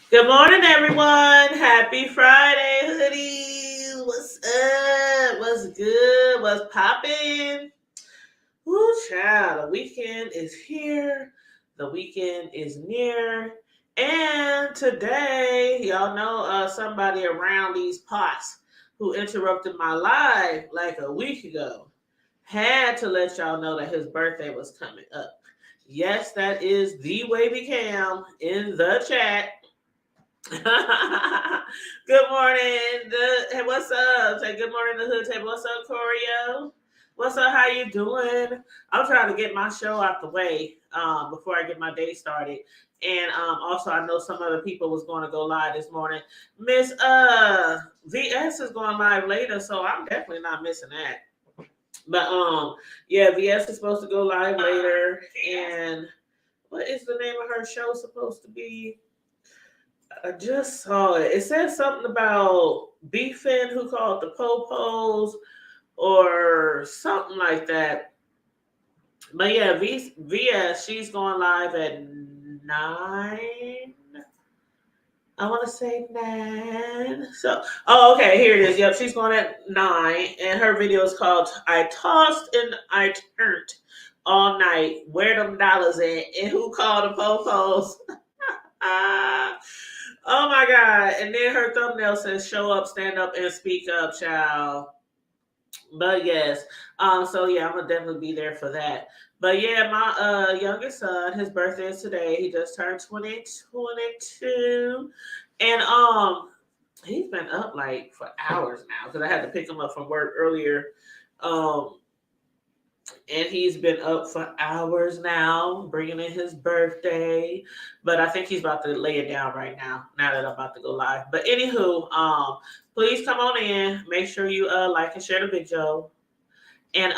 Good morning, everyone. Happy Friday, hoodies. What's up? What's good? What's popping? Woo, child. The weekend is here. The weekend is near. And today, y'all know somebody around these pots who interrupted my live like a week ago had to let y'all know that his birthday was coming up. Yes, that is the Wavy Cam in the chat. Good morning. Hey, what's up? Say good morning to the hood table. What's up, Corio? What's up? How you doing? I'm trying to get my show out the way before I get my day started. And also, I know some other people was going to go live this morning. Miss VS is going live later, so I'm definitely not missing that. But yeah, VS is supposed to go live later. And what is the name of her show supposed to be? I just saw it. It said something about beefing who called the popos or something like that. But yeah, VS, she's going live at 9. I want to say 9. So, oh, okay, here it is. Yep, she's going at 9. And her video is called I Tossed and I Turned All Night. Where them dollars at? And who called the popos? Ah. Oh my God. And then her thumbnail says show up, stand up, and speak up, child. But yes. So yeah, I'm gonna definitely be there for that. But yeah, my youngest son, his birthday is today. He just turned 22. And he's been up like for hours now because I had to pick him up from work earlier. Um and he's been up for hours now, bringing in his birthday. But I think he's about to lay it down right now. Now that I'm about to go live. But anywho, please come on in. Make sure you like and share the video. And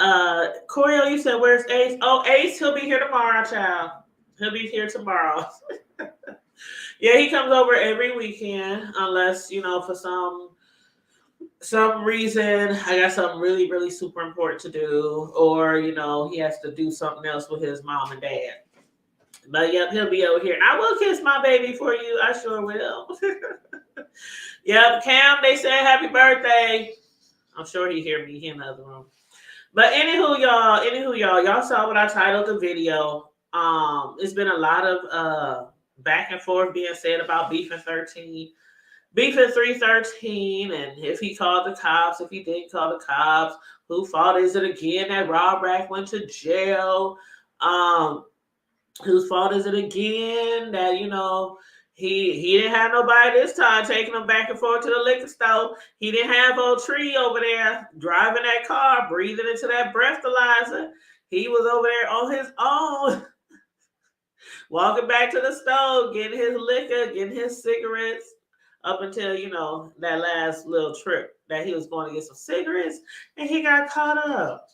Corio, you said where's Ace? Oh, Ace, he'll be here tomorrow, child. He'll be here tomorrow. Yeah, he comes over every weekend, unless for some reason I got something really, really super important to do, or he has to do something else with his mom and dad. But yep, he'll be over here. And I will kiss my baby for you. I sure will. Yep, Cam, they said happy birthday. I'm sure he hear me. He in the other room. But y'all saw what I titled the video. It's been a lot of back and forth being said about beef and 13. Beef at 313, and if he called the cops, if he didn't call the cops, who fault is it again that Rob Rack went to jail? Um, whose fault is it again that he didn't have nobody this time taking him back and forth to the liquor store? He didn't have old Tree over there driving that car, breathing into that breathalyzer. He was over there on his own, walking back to the stove, getting his liquor, getting his cigarettes, up until that last little trip that he was going to get some cigarettes, and he got caught up.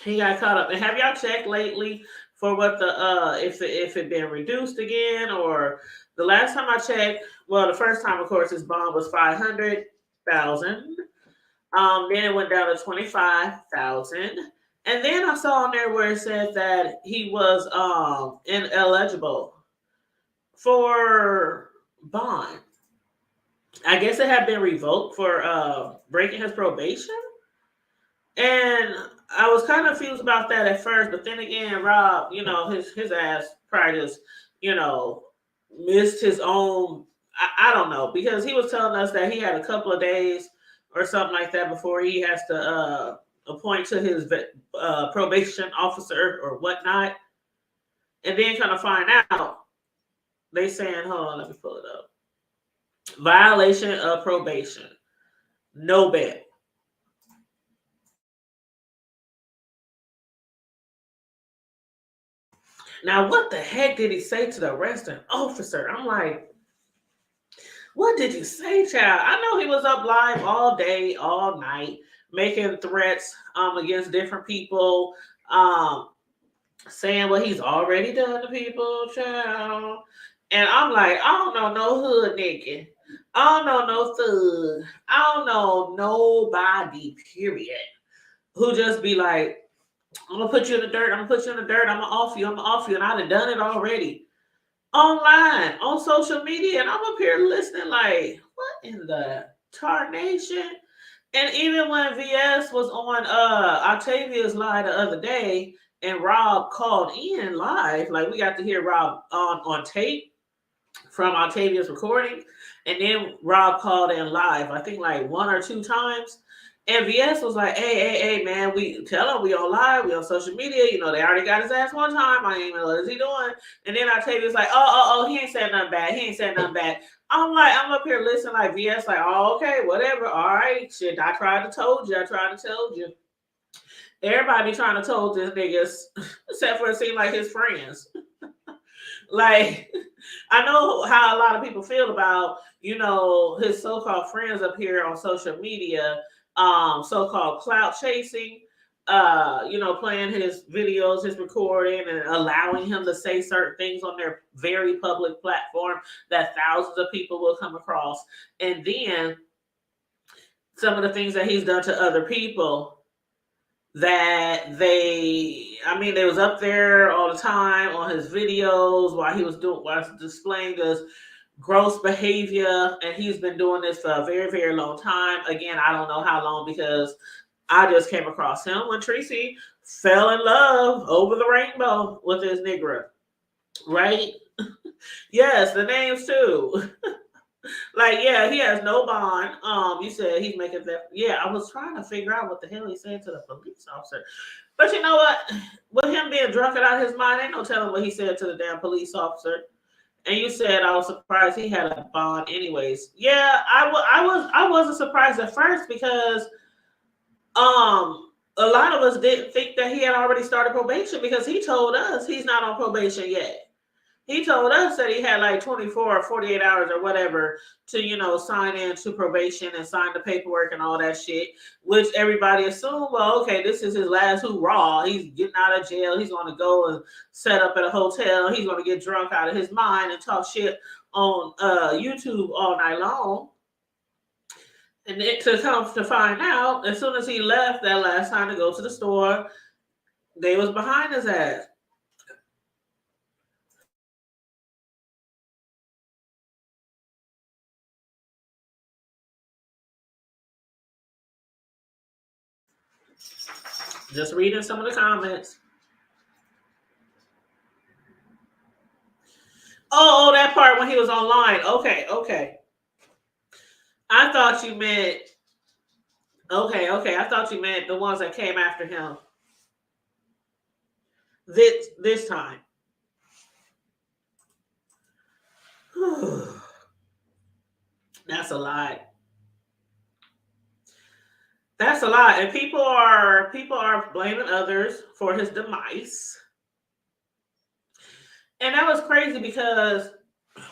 He got caught up. And have y'all checked lately for what the if it been reduced again, or the last time I checked? Well, the first time, of course, his bond was 500,000. Then it went down to 25,000. And then I saw on there where it said that he was ineligible for bond. I guess it had been revoked for breaking his probation. And I was kind of confused about that at first, but then again, Rob, his ass probably just, you know, missed his own. I don't know, because he was telling us that he had a couple of days or something like that before he has to appoint to his probation officer or whatnot, and then kind of find out they saying, hold on, let me pull it up. Violation of probation, no bail. Now, what the heck did he say to the arresting officer? I'm like, what did you say, child? I know he was up live all day, all night, making threats against different people, saying what he's already done to people, child. And I'm like, I don't know no hood nigga. I don't know no thug. I don't know nobody, period, who just be like, I'm gonna put you in the dirt. I'm gonna put you in the dirt. I'm gonna off you. I'm gonna off you. And I'd have done it already. online on social media, and I'm up here listening like, what in the tarnation? And even when VS was on Octavia's live the other day, and Rob called in live, like we got to hear Rob on tape from Octavia's recording, and then Rob called in live, I think like one or two times. And VS was like, hey, man, we tell him we on live, we on social media. You know, they already got his ass one time. I ain't know what is he doing. And then Octavia's like, he ain't said nothing bad. He ain't said nothing bad. I'm like, I'm up here listening like VS, like, oh, okay, whatever. All right, shit, I tried to told you. Everybody trying to told this niggas, except for it seemed like his friends. Like, I know how a lot of people feel about, you know, his so-called friends up here on social media, so-called clout chasing, you know, playing his videos, his recording, and allowing him to say certain things on their very public platform that thousands of people will come across. And then some of the things that he's done to other people that they was up there all the time on his videos while he was displaying this gross behavior, and he's been doing this for a very, very long time. Again, I don't know how long, because I just came across him when Tracy fell in love over the rainbow with this nigga, right? Yes, the names too. Like, yeah, he has no bond. You said he's making that. Yeah, I was trying to figure out what the hell he said to the police officer. But you know what? With him being drunk and out of his mind, ain't no telling what he said to the damn police officer. And you said I was surprised he had a bond, anyways. Yeah, I wasn't surprised at first, because a lot of us didn't think that he had already started probation, because he told us he's not on probation yet. He told us that he had like 24 or 48 hours or whatever to, you know, sign in to probation and sign the paperwork and all that shit, which everybody assumed, well, okay, this is his last hoorah. He's getting out of jail. He's going to go and set up at a hotel. He's going to get drunk out of his mind and talk shit on YouTube all night long. And it to come to find out, as soon as he left that last time to go to the store, they was behind his ass. Just reading some of the comments. Oh, that part when he was online. Okay. I thought you meant okay. I thought you meant the ones that came after him. This time. That's a lot. That's a lot. And people are blaming others for his demise. And that was crazy, because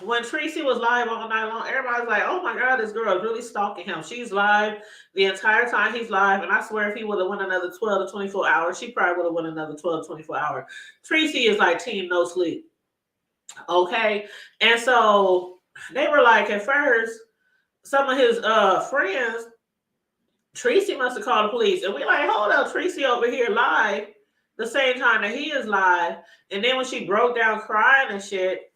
when Tracy was live all night long, everybody's like, oh my God, this girl is really stalking him. She's live the entire time he's live. And I swear, if he would have went another 12 to 24 hours, she probably would have went another 12 to 24 hours. Tracy is like team no sleep. Okay. And so they were like, at first, some of his friends, Tracy must have called the police. And we like, hold up, Tracy over here live the same time that he is live. And then when she broke down crying and shit,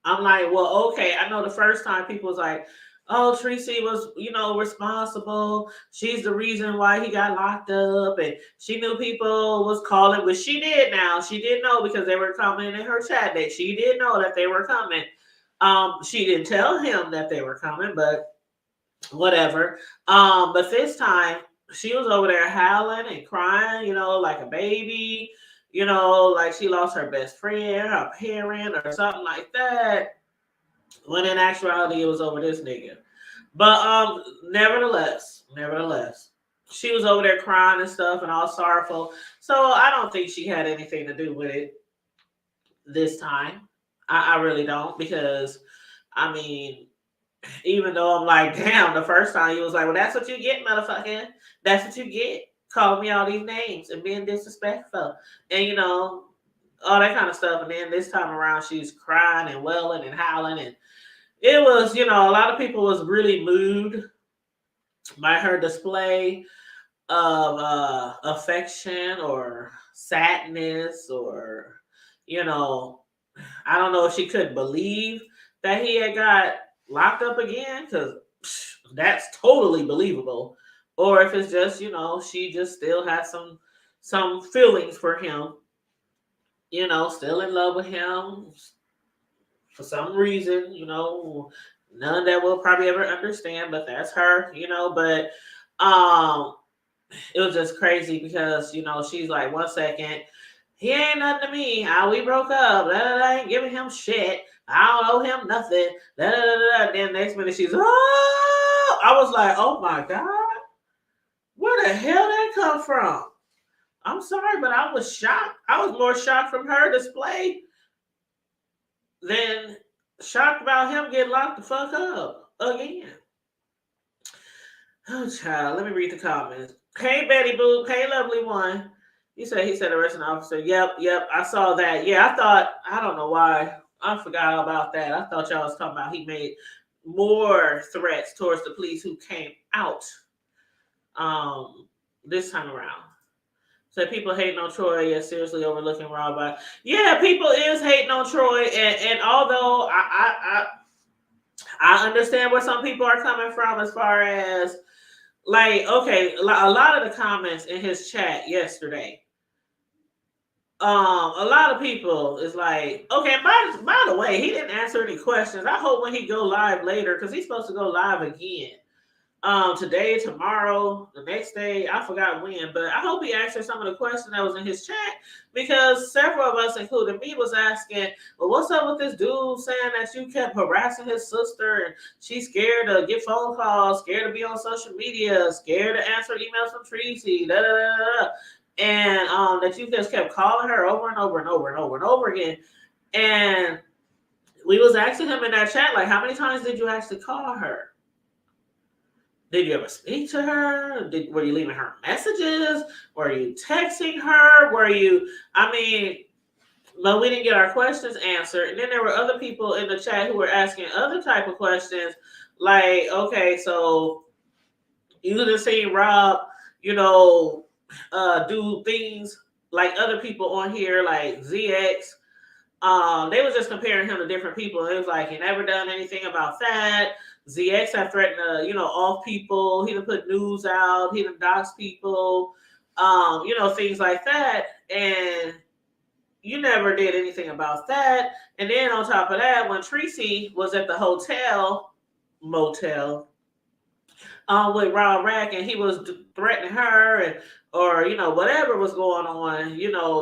I'm like, well, okay. I know the first time people was like, oh, Tracy was, you know, responsible. She's the reason why he got locked up. And she knew people was calling, but she did now. She did know, because they were coming in her chat that she did know that they were coming. She didn't tell him that they were coming, but whatever. But this time she was over there howling and crying, you know, like a baby. You know, like she lost her best friend, her parent, or something like that. When in actuality, it was over this nigga. But nevertheless, she was over there crying and stuff and all sorrowful. So I don't think she had anything to do with it this time. I really don't, because I mean, even though I'm like, damn, the first time he was like, well, that's what you get, motherfucker. That's what you get. Calling me all these names and being disrespectful. And, you know, all that kind of stuff. And then this time around, she's crying and wailing and howling. And it was, you know, a lot of people was really moved by her display of affection or sadness, or, you know, I don't know if she couldn't believe that he had got locked up again, because that's totally believable. Or if it's just, she just still has some feelings for him, still in love with him for some reason, none that we'll probably ever understand, but that's her, but um it was just crazy because, she's like, 1 second, he ain't nothing to me. How we broke up. I ain't giving him shit. I don't owe him nothing. Then next minute she's, oh, I was like, oh my God, where the hell that come from? I'm sorry, but I was shocked. I was more shocked from her display than shocked about him getting locked the fuck up again. Oh, child, let me read the comments. Hey, Betty Boop. Hey, lovely one. He said arresting officer. Yep. I saw that. Yeah, I don't know why. I forgot about that. I thought y'all was talking about he made more threats towards the police who came out this time around. So people hating on Troy, yeah, seriously overlooking Rob. Yeah, people is hating on Troy, and although I understand where some people are coming from as far as, like, okay, a lot of the comments in his chat yesterday, a lot of people is like, okay, by the way, he didn't answer any questions. I hope when he go live later, because he's supposed to go live again. Today, tomorrow, the next day, I forgot when, but I hope he answered some of the questions that was in his chat, because several of us, including me, was asking, well, what's up with this dude saying that you kept harassing his sister and she's scared to get phone calls, scared to be on social media, scared to answer emails from Tracy, and that you just kept calling her over and over and over and over and over again. And we was asking him in that chat, like, how many times did you actually call her? Did you ever speak to her? Were you leaving her messages? Were you texting her? But we didn't get our questions answered. And then there were other people in the chat who were asking other type of questions, like, okay, so you didn't see Rob, do things like other people on here, like ZX. They was just comparing him to different people. It was like, he never done anything about that. ZX have threatened to, off people. He done put news out. He done dox people. Things like that. And you never did anything about that. And then on top of that, when Tracy was at the motel, with Rob Rack, and he was threatening her, or whatever was going on,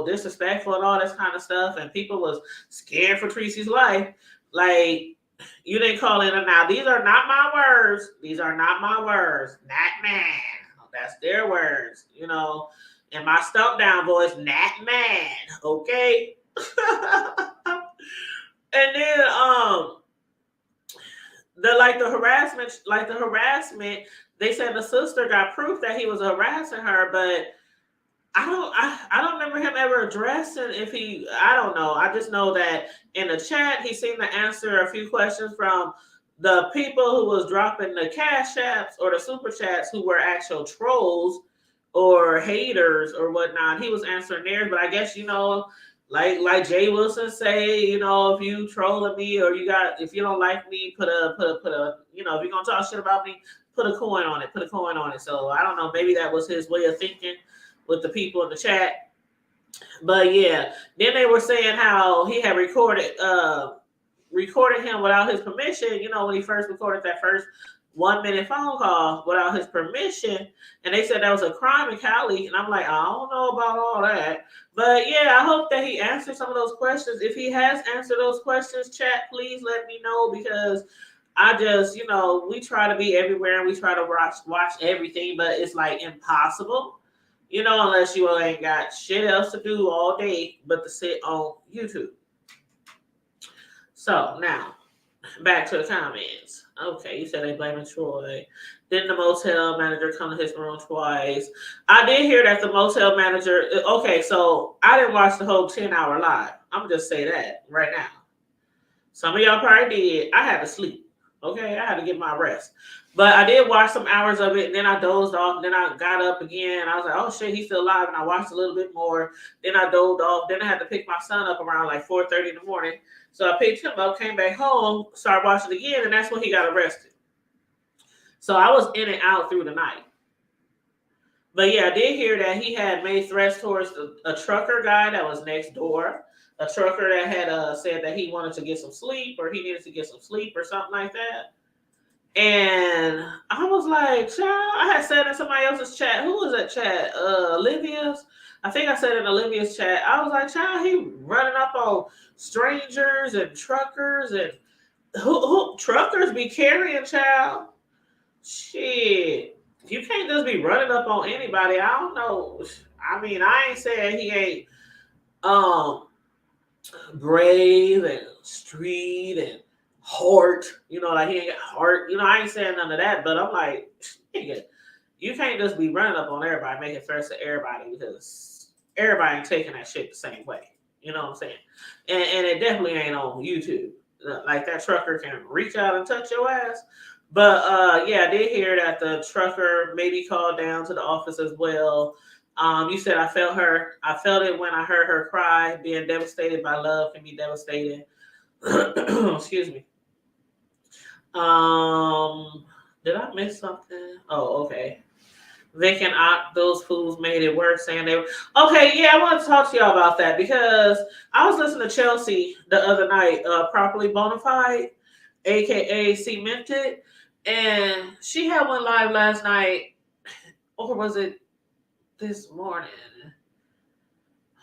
disrespectful and all this kind of stuff, and people was scared for Tracy's life. Like, you didn't call in. Now, these are not my words. Not man. That's their words. In my stump down voice, not man. Okay. And then the harassment, they said the sister got proof that he was harassing her, but I don't remember him ever addressing I don't know. I just know that in the chat, he seemed to answer a few questions from the people who was dropping the cash apps or the super chats, who were actual trolls or haters or whatnot. He was answering theirs, but I guess, like Jay Wilson say, if you trolling me, or if you don't like me, put a, if you're gonna talk shit about me, put a coin on it. So I don't know, maybe that was his way of thinking with the people in the chat. But yeah, then they were saying how he had recorded him without his permission, when he first recorded that first 1 minute phone call without his permission. And they said that was a crime in Cali. And I'm like, I don't know about all that. But yeah, I hope that he answered some of those questions. If he has answered those questions, chat, please let me know, because I just, we try to be everywhere and we try to watch everything, but it's like impossible, unless you ain't got shit else to do all day but to sit on YouTube. So now, back to the comments. Okay, you said they blaming Troy. Didn't the motel manager come to his room twice? I did hear that the motel manager. Okay, so I didn't watch the whole 10-hour live. I'm gonna just say that right now. Some of y'all probably did. I had to sleep. Okay, I had to get my rest. But I did watch some hours of it, and then I dozed off. And then I got up again. I was like, oh shit, he's still alive. And I watched a little bit more. Then I dozed off. Then I had to pick my son up around like 4:30 in the morning. So I picked him up, came back home, started watching again, and that's when he got arrested. So I was in and out through the night. But yeah, I did hear that he had made threats towards a trucker guy that was next door. A trucker that had said that he wanted to get some sleep or he needed to get some sleep or something like that. And I was like, child, I had said in somebody else's chat, who was that chat? Olivia's. I think I said in Olivia's chat, I was like, child, he running up on strangers and truckers and who truckers be carrying, child. Shit. You can't just be running up on anybody. I don't know. I mean, I ain't saying he ain't um brave and street and heart, like he ain't got heart. I ain't saying none of that, but I'm like, nigga, you can't just be running up on everybody, making threats to everybody because everybody ain't taking that shit the same way. You know what I'm saying? And it definitely ain't on YouTube. Like that trucker can reach out and touch your ass. But yeah, I did hear that the trucker maybe called down to the office as well. You said I felt her. I felt it when I heard her cry. Being devastated by love can be devastating. Excuse me. Did I miss something? Oh, okay. Vic and Ock, those fools made it worse, saying they were okay. Yeah, I want to talk to y'all about that because I was listening to Chelsea the other night, properly bona fide, aka cemented, and she had one live last night, or was it this morning?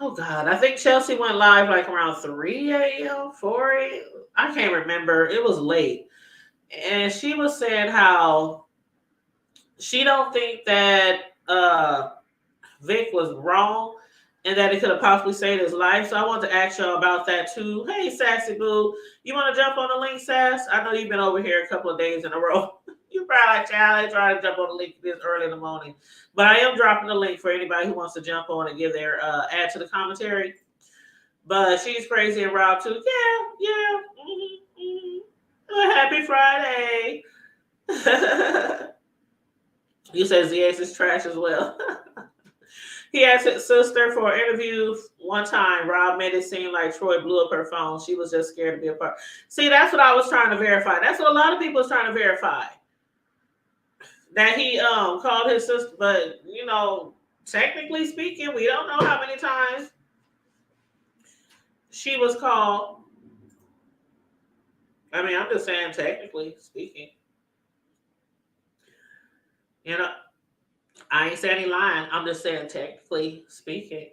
Oh God, I think Chelsea went live like around 3 a.m., 4 a.m. I can't remember. It was late. And she was saying how she don't think that Vic was wrong and that it could have possibly saved his life. So I want to ask y'all about that too. Hey, Sassy Boo, you want to jump on the link, Sass? I know you've been over here a couple of days in a row. You probably like, child, I try to jump on the link this early in the morning. But I am dropping the link for anybody who wants to jump on and give their add to the commentary. But she's crazy and Rob too. Yeah. Happy Friday. You said ZX is trash as well. He asked his sister for an interview one time. Rob made it seem like Troy blew up her phone. She was just scared to be a part. See, that's what I was trying to verify. That's what a lot of people was trying to verify. That he called his sister, but technically speaking, we don't know how many times she was called. I mean, I'm just saying, technically speaking. I ain't saying any lying. I'm just saying, technically speaking.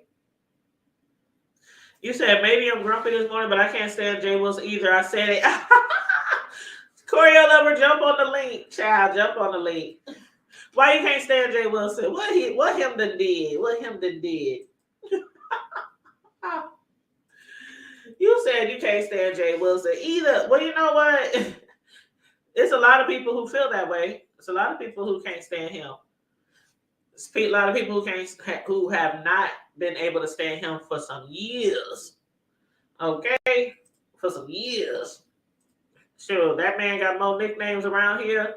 You said maybe I'm grumpy this morning, but I can't stand Jay Wilson either. I said it. Coriel Lover, jump on the link, child. Jump on the link. Why you can't stand Jay Wilson? What him done did? What him done did? You said you can't stand Jay Wilson either. Well, you know what? It's a lot of people who feel that way. It's a lot of people who can't stand him. A lot of people who have not been able to stand him for some years. Okay, for some years. Sure, that man got more nicknames around here.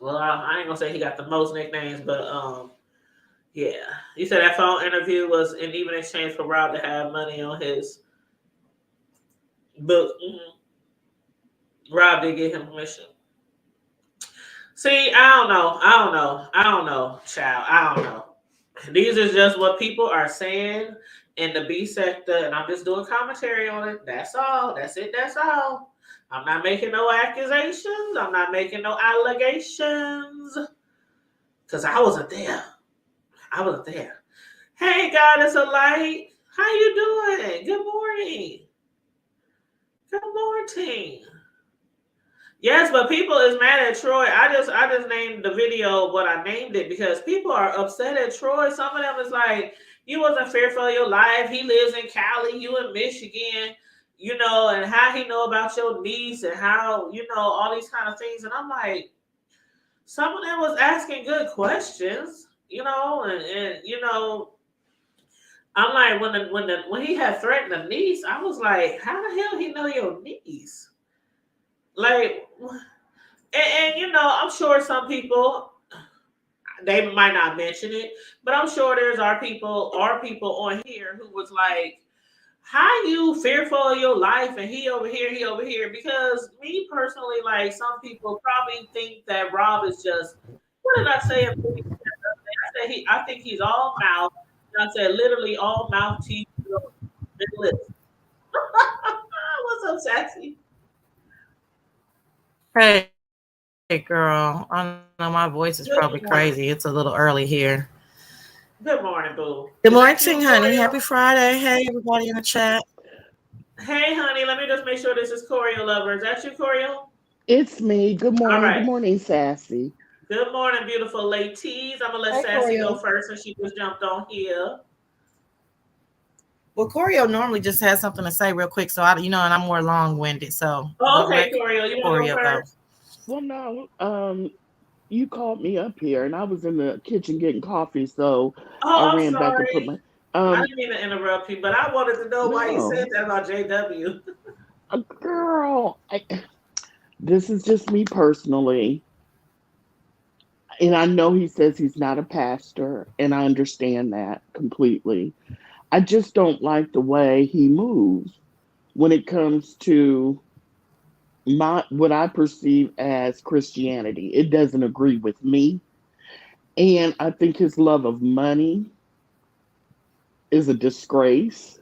Well, I ain't gonna say he got the most nicknames, but yeah. You said that phone interview was in even exchange for Rob to have money on his book. Mm-hmm. Rob did give him permission. See, I don't know, child. I don't know. These are just what people are saying in the B sector, and I'm just doing commentary on it. That's all. That's it. That's all. I'm not making no accusations. I'm not making no allegations. Because I wasn't there. Hey, Goddess of Light. How you doing? Good morning. Good morning. Yes, but people is mad at Troy. I just named the video what I named it because people are upset at Troy. Some of them is like, you wasn't fearful of your life. He lives in Cali, you in Michigan, and how he know about your niece and how, all these kind of things. And I'm like, some of them was asking good questions, and I'm like, when he had threatened the niece, I was like, how the hell he know your niece? Like, and I'm sure some people they might not mention it, but I'm sure there's our people on here who was like, how you fearful of your life and he over here. Because me personally, like some people probably think that Rob is just what did I say? I think he's all mouth. And I said literally all mouth, teeth, and lips. What's up, Sassy? Hey girl, I know my voice is probably Good crazy. morning. It's a little early here. Good morning, boo. Good Is that you, morning, honey. Happy Corio? Friday. Hey, everybody in the chat. Hey, honey, let me just make sure this is Corio lover. Is that you, Corio? It's me. Good All morning. Good right. morning, Sassy. Good morning, beautiful ladies. I'm gonna let Hey, Sassy go Corio. first since she just jumped on here. Well, Corio normally just has something to say real quick, so and I'm more long-winded, so Oh, go okay, let Corio. You wanna go Corio go. first? Well, no, you called me up here, and I was in the kitchen getting coffee, so I Oh, I'm ran back and put sorry. my I um. didn't mean to interrupt you, but I wanted to know why you said No, that about JW. girl. This is just me personally, and I know he says he's not a pastor, and I understand that completely. I just don't like the way he moves when it comes to my what I perceive as Christianity. It doesn't agree with me. And I think his love of money is a disgrace.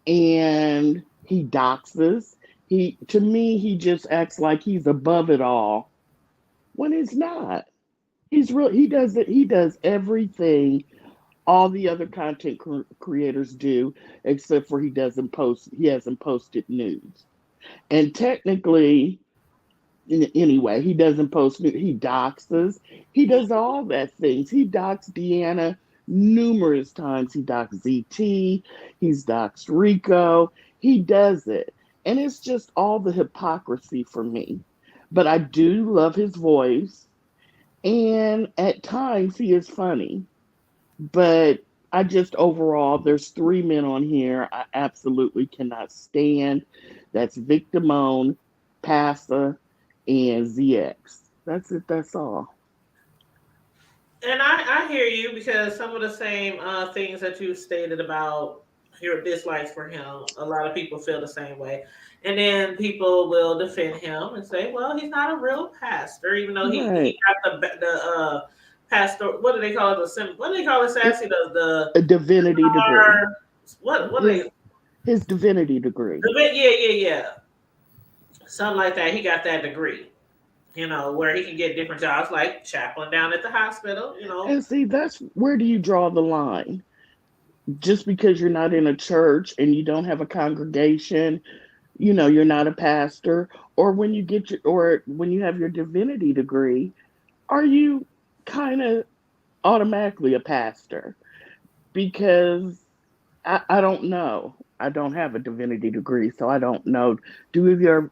And he doxes. He to me he just acts like he's above it all when he's not. He's real he does everything all the other content creators do except for he hasn't posted news. And technically anyway, he doesn't post. He doxes. He does all that things. He doxed Deanna numerous times. He doxed ZT. He's doxed Rico. He does it, and it's just all the hypocrisy for me. But I do love his voice, and at times he is funny. But I just overall, there's three men on here I absolutely cannot stand. That's Victimone, Passa, and ZX. That's it. That's all. And I hear you because some of the same things that you stated about your dislikes for him, a lot of people feel the same way. And then people will defend him and say, well, he's not a real pastor, even though he Right. got the pastor, what do they call it? What do they call it, It, Sassy? The a divinity degree. star, what are they? His divinity degree. Yeah, yeah, yeah. Something like that. He got that degree, where he can get different jobs like chaplain down at the hospital. And see, that's where do you draw the line? Just because you're not in a church and you don't have a congregation, you're not a pastor, or when you have your divinity degree, are you kind of automatically a pastor? Because I don't know. I don't have a divinity degree, so I don't know. Do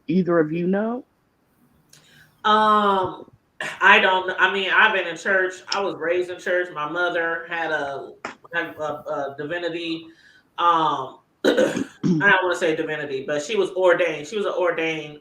either of you know? Um, I don't. I mean, I've been in church. I was raised in church. My mother had a divinity. I don't want to say divinity, but she was ordained. She was an ordained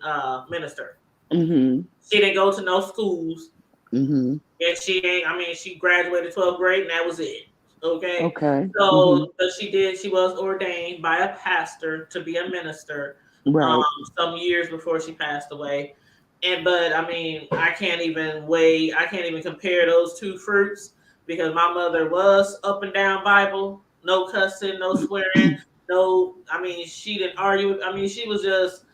minister. Mm-hmm. She didn't go to no schools, Mm-hmm. and she ain't. I mean, she graduated 12th grade, and that was it. Okay, Okay. Mm-hmm. so but she did. She was ordained by a pastor to be a minister. Um, Right. some years before she passed away. But I mean, I can't even compare those two fruits because my mother was up and down Bible, no cussing, no swearing, no. I mean, she didn't argue. I mean, she was just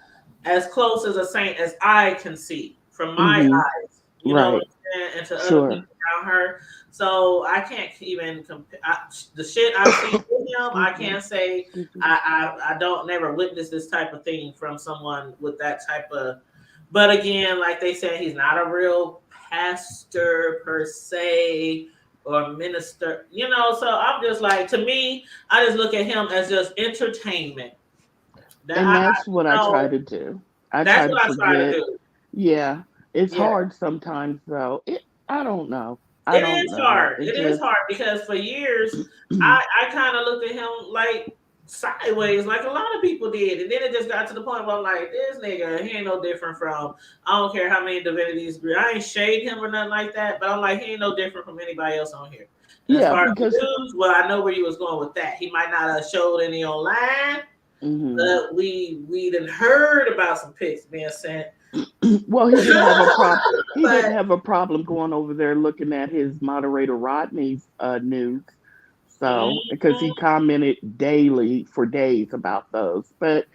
as close as a saint as I can see from my Mm-hmm. eyes. You know what Right. I'm saying? And to other Sure. people around her. So I can't even compare the shit I've seen with him. I Excuse me. can't say Excuse me. I don't never witness this type of thing from someone with that type of. But again, like they said, he's not a real pastor per se or minister. So I'm just like, to me, I just look at him as just entertainment. That And I that's what I try know to do. I that's try to what I try to forget. do. Yeah. It's Yeah. hard sometimes though. I don't know. I It don't is know. hard. It It is just hard because for years I kind of looked at him like sideways like a lot of people did. And then it just got to the point where I'm like, this nigga, he ain't no different from, I don't care how many divinities agree. I ain't shade him or nothing like that, but I'm like, he ain't no different from anybody else on here. And as Yeah, far as the because news, well, I know where you was going with that. He might not have showed any online, but we done heard about some pics being sent. well, he didn't have a problem. He didn't But have a problem going over there looking at his moderator Rodney's news. So, because he mhm, commented daily for days about those. But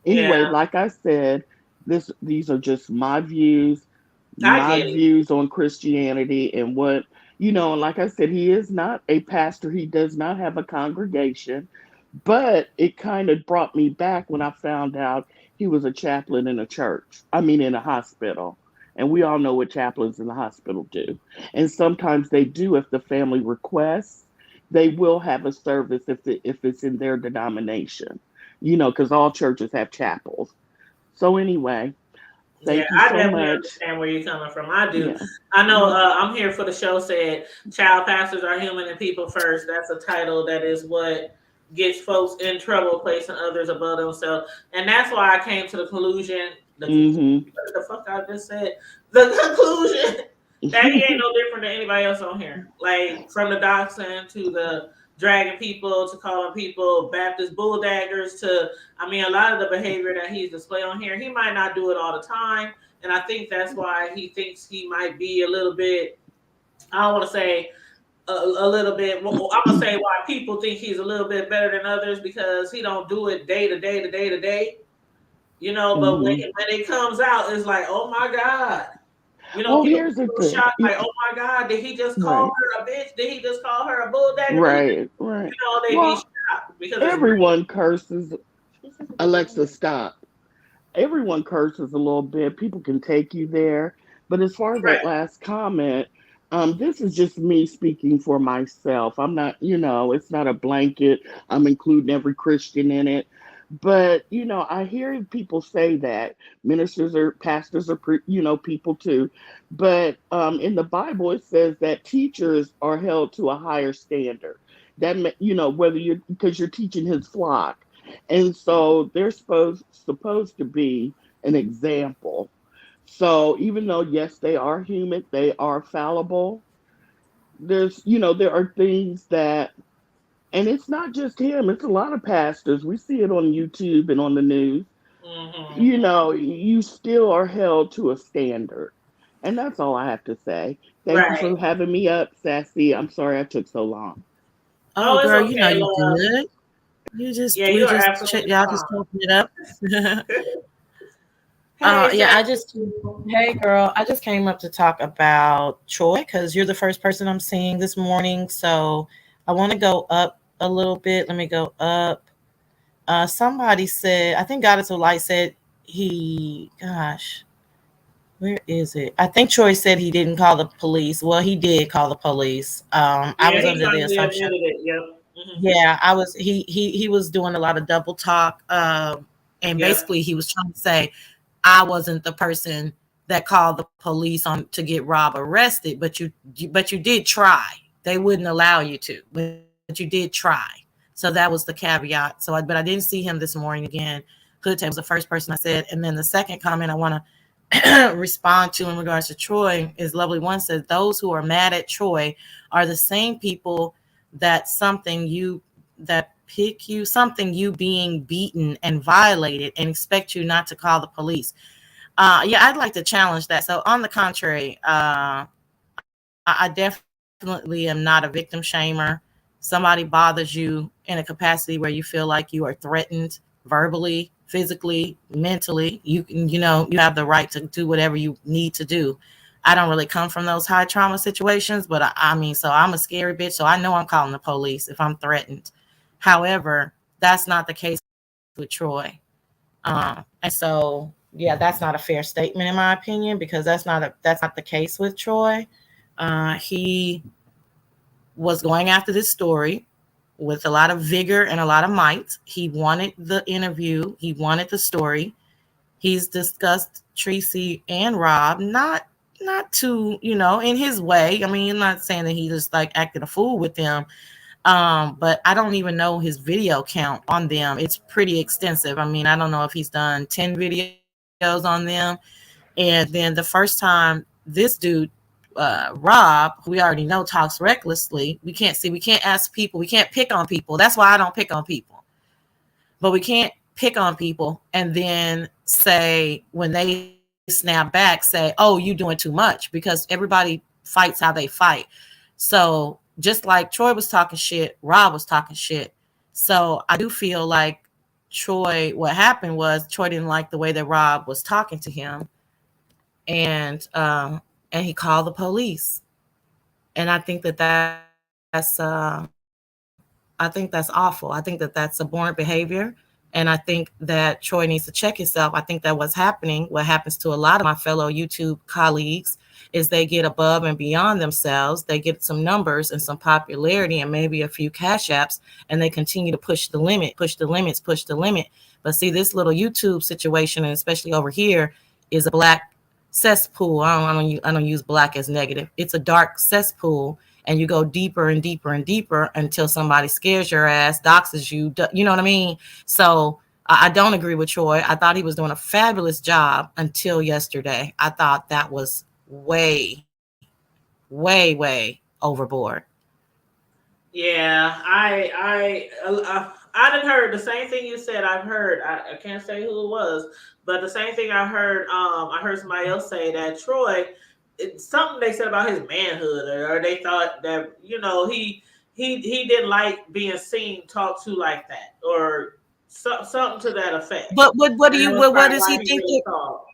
anyway, yeah, like I said, these are just I my get it. views on Christianity and what and like I said, he is not a pastor. He does not have a congregation. But it kind of brought me back when I found out he was a chaplain in a church. I mean, in a hospital. And we all know what chaplains in the hospital do. And sometimes they do, if the family requests, they will have a service if it's in their denomination. Because all churches have chapels. So anyway, Yeah, thank you I so definitely much. understand where you're coming from. I do. Yeah. I know Mhm. I'm here for the show said child pastors are human and people first. That's a title that is what gets folks in trouble, placing others above themselves. And that's why I came to Mhm. the fuck I just said, the conclusion that he ain't no different than anybody else on here. Like from the doxing to the dragging people to calling people Baptist bulldaggers to, I mean, a lot of the behavior that he's displayed on here, he might not do it all the time. And I think that's why he thinks he might be a little bit, I don't want to say a little bit, well, I'm going to say why people think he's a little bit better than others because he don't do it day to day to day to day, but when, Mhm. when it comes out, it's like, oh my God. Well, People here's the get so thing. shocked, like, oh my God, did he just call Right. her a bitch? Did he just call her a bulldagger? Did he just, Right. Right. they be Well, shocked because it's everyone curses. Alexa, stop. Everyone curses a little bit. People can take you there. But as far as that right. last comment, this is just me speaking for myself. I'm not, it's not a blanket. I'm including every Christian in it. But, I hear people say that ministers or pastors are, people too. But in the Bible, it says that teachers are held to a higher standard. Whether because you're teaching his flock. And so they're supposed to be an example. So even though yes, they are human, they are fallible. There are things that, and it's not just him, it's a lot of pastors. We see it on YouTube and on the news. Mm-hmm. You still are held to a standard. And that's all I have to say. Thank you Right. for having me up, Sassy. I'm sorry I took so long. Oh, Oh, it's girl, okay, you love. good. You just Yeah, you we are just check absolutely y'all fine. just open it up. Hey, Yeah, Sassy. hey girl, I just came up to talk about Troy because you're the first person I'm seeing this morning. So I want to go up a little bit. Let me go up. Somebody said, I think God is a light said gosh, where is it? I think Troy said he didn't call the police. Well, he did call the police. I Yeah, was he under the finally assumption. admitted it. Yep. Mm-hmm. Yeah, I was. He was doing a lot of double talk, and Yep. basically he was trying to say I wasn't the person that called the police on to get Rob arrested, but you did try. They wouldn't allow you to, but you did try. So that was the caveat. But I didn't see him this morning again. Hood was the first person I said, and then the second comment I want to respond to in regards to Troy is Lovely One says those who are mad at Troy are the same people that pick you something you being beaten and violated and expect you not to call the police. Yeah, I'd like to challenge that. So on the contrary, I definitely am not a victim shamer. Somebody bothers you in a capacity where you feel like you are threatened verbally, physically, mentally. You have the right to do whatever you need to do. I don't really come from those high trauma situations, but I mean, so I'm a scary bitch, so I know I'm calling the police if I'm threatened. However, that's not the case with Troy. And so, yeah, that's not a fair statement in my opinion because that's not the case with Troy. He was going after this story with a lot of vigor and a lot of might. He wanted the interview. He wanted the story. He's discussed Tracy and Rob, not to, in his way. I mean, I'm not saying that he just like acted a fool with them, But I don't even know his video count on them. It's pretty extensive. I mean, I don't know if he's done 10 videos on them. And then the first time this dude, Rob, who we already know talks recklessly, we can't ask people, we can't pick on people. That's why I don't pick on people. But we can't pick on people and then say, when they snap back, say, oh, you doing too much, because everybody fights how they fight. So just like Troy was talking shit, Rob was talking shit. So I do feel like what happened was Troy didn't like the way that Rob was talking to him, and he called the police. And I think I think that's awful. I think that that's abhorrent behavior. And I think that Troy needs to check himself. I think that what happens to a lot of my fellow YouTube colleagues, is they get above and beyond themselves. They get some numbers and some popularity and maybe a few cash apps, and they continue to push the limit, push the limits, push the limit. But see, this little YouTube situation, and especially over here, is a black cesspool. I don't use black as negative. It's a dark cesspool, and you go deeper and deeper and deeper until somebody scares your ass, doxes you. You know what I mean? So I don't agree with Troy. I thought he was doing a fabulous job until yesterday. I thought that was way, way, way overboard. Yeah, I didn't heard the same thing you said. I've heard. I can't say who it was, but the same thing I heard. I heard somebody else say that Troy. Something they said about his manhood, or they thought that he didn't like being seen talked to like that, or something to that effect. But what do And that you? was What probably does he why he think? really thought.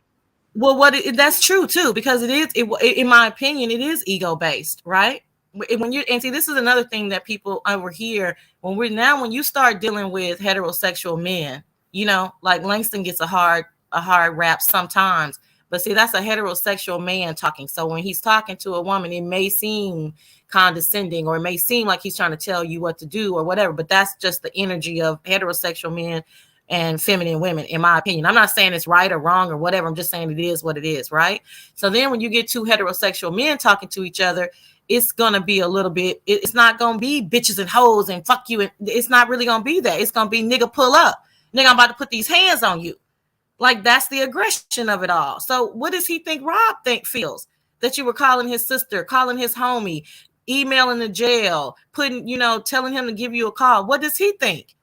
Well, that's true too, because it is, in my opinion, it is ego based, right? When you, and see, this is another thing that people over here, when you start dealing with heterosexual men, like Langston gets a hard rap sometimes, but see, that's a heterosexual man talking. So when he's talking to a woman, it may seem condescending, or it may seem like he's trying to tell you what to do or whatever, but that's just the energy of heterosexual men and feminine women, in my opinion. I'm not saying it's right or wrong or whatever. I'm just saying it is what it is, right? So then when you get two heterosexual men talking to each other, it's gonna be a little bit, it's not gonna be bitches and hoes and fuck you, and it's not really gonna be that. It's gonna be nigga pull up. Nigga, I'm about to put these hands on you. Like, that's the aggression of it all. So what does he think Rob feels? That you were calling his sister, calling his homie, emailing the jail, telling him to give you a call. What does he think?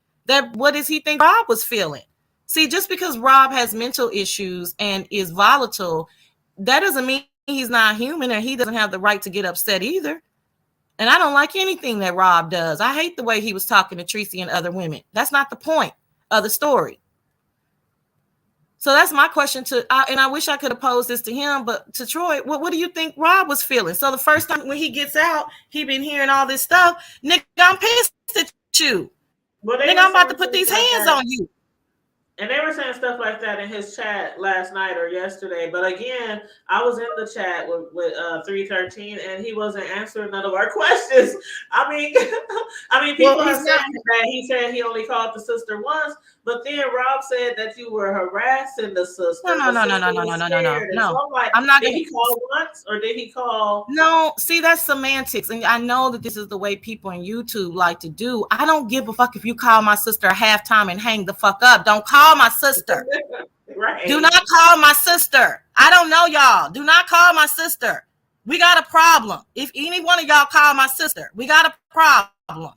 What does he think Rob was feeling? See, just because Rob has mental issues and is volatile, that doesn't mean he's not human, and he doesn't have the right to get upset either. And I don't like anything that Rob does. I hate the way he was talking to Tracy and other women. That's not the point of the story. So that's my question and I wish I could have posed this to him, but to Troy, what do you think Rob was feeling? So the first time when he gets out, he been hearing all this stuff. Nigga, I'm pissed at you. Well, Nigga, I'm about to put these hands on you. And they were saying stuff like that in his chat last night or yesterday. But again, I was in the chat with 313, and he wasn't answering none of our questions. I mean, people are saying that he said he only called the sister once, but then Rob said that you were harassing the sister. No. So I'm like, I'm not. Did he call once, or did he call? No, see, that's semantics, and I know that this is the way people on YouTube like to do. I don't give a fuck if you call my sister a halftime and hang the fuck up. Don't call my sister. Right. Do not call my sister. I don't know y'all. Do not call my sister. We got a problem. If any one of y'all call my sister, we got a problem.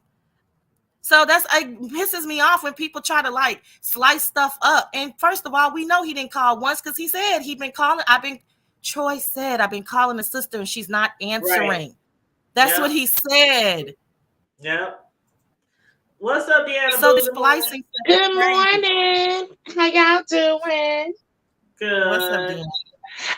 So it pisses me off when people try to like slice stuff up. And first of all, we know he didn't call once, because he said he'd been calling. Troy said, I've been calling the sister and she's not answering. Right. That's what he said. Yeah. What's up, Deanna? So this splicing. Good morning. How y'all doing? Good. What's up, Deanna?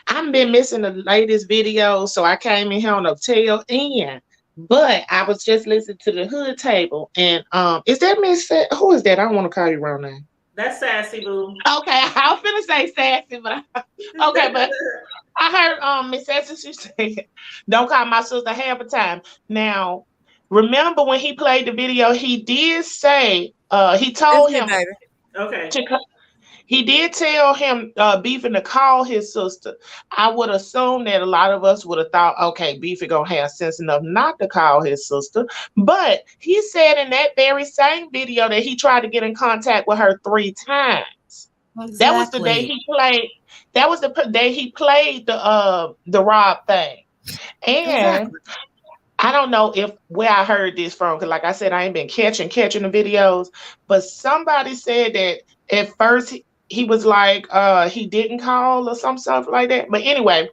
I've been missing the latest video, so I came in here on the tail end. But I was just listening to the hood table, and is that Miss? Who is that? I don't want to call you wrong name. That's Sassy Boo. Okay, I was finna say Sassy, but okay, but I heard Miss Sassy, she said, "Don't call my sister half the time." Now, remember when he played the video, he did say he told him okay. He did tell him Beefy to call his sister. I would assume that a lot of us would have thought, okay, Beefy gonna have sense enough not to call his sister. But he said in that very same video that he tried to get in contact with her 3 times. That was the day Exactly. he played. That was the day he played the Rob thing. And Exactly. I don't know if where I heard this from, because like I said, I ain't been catching the videos, but somebody said that at first he was like he didn't call or some stuff like that. But anyway,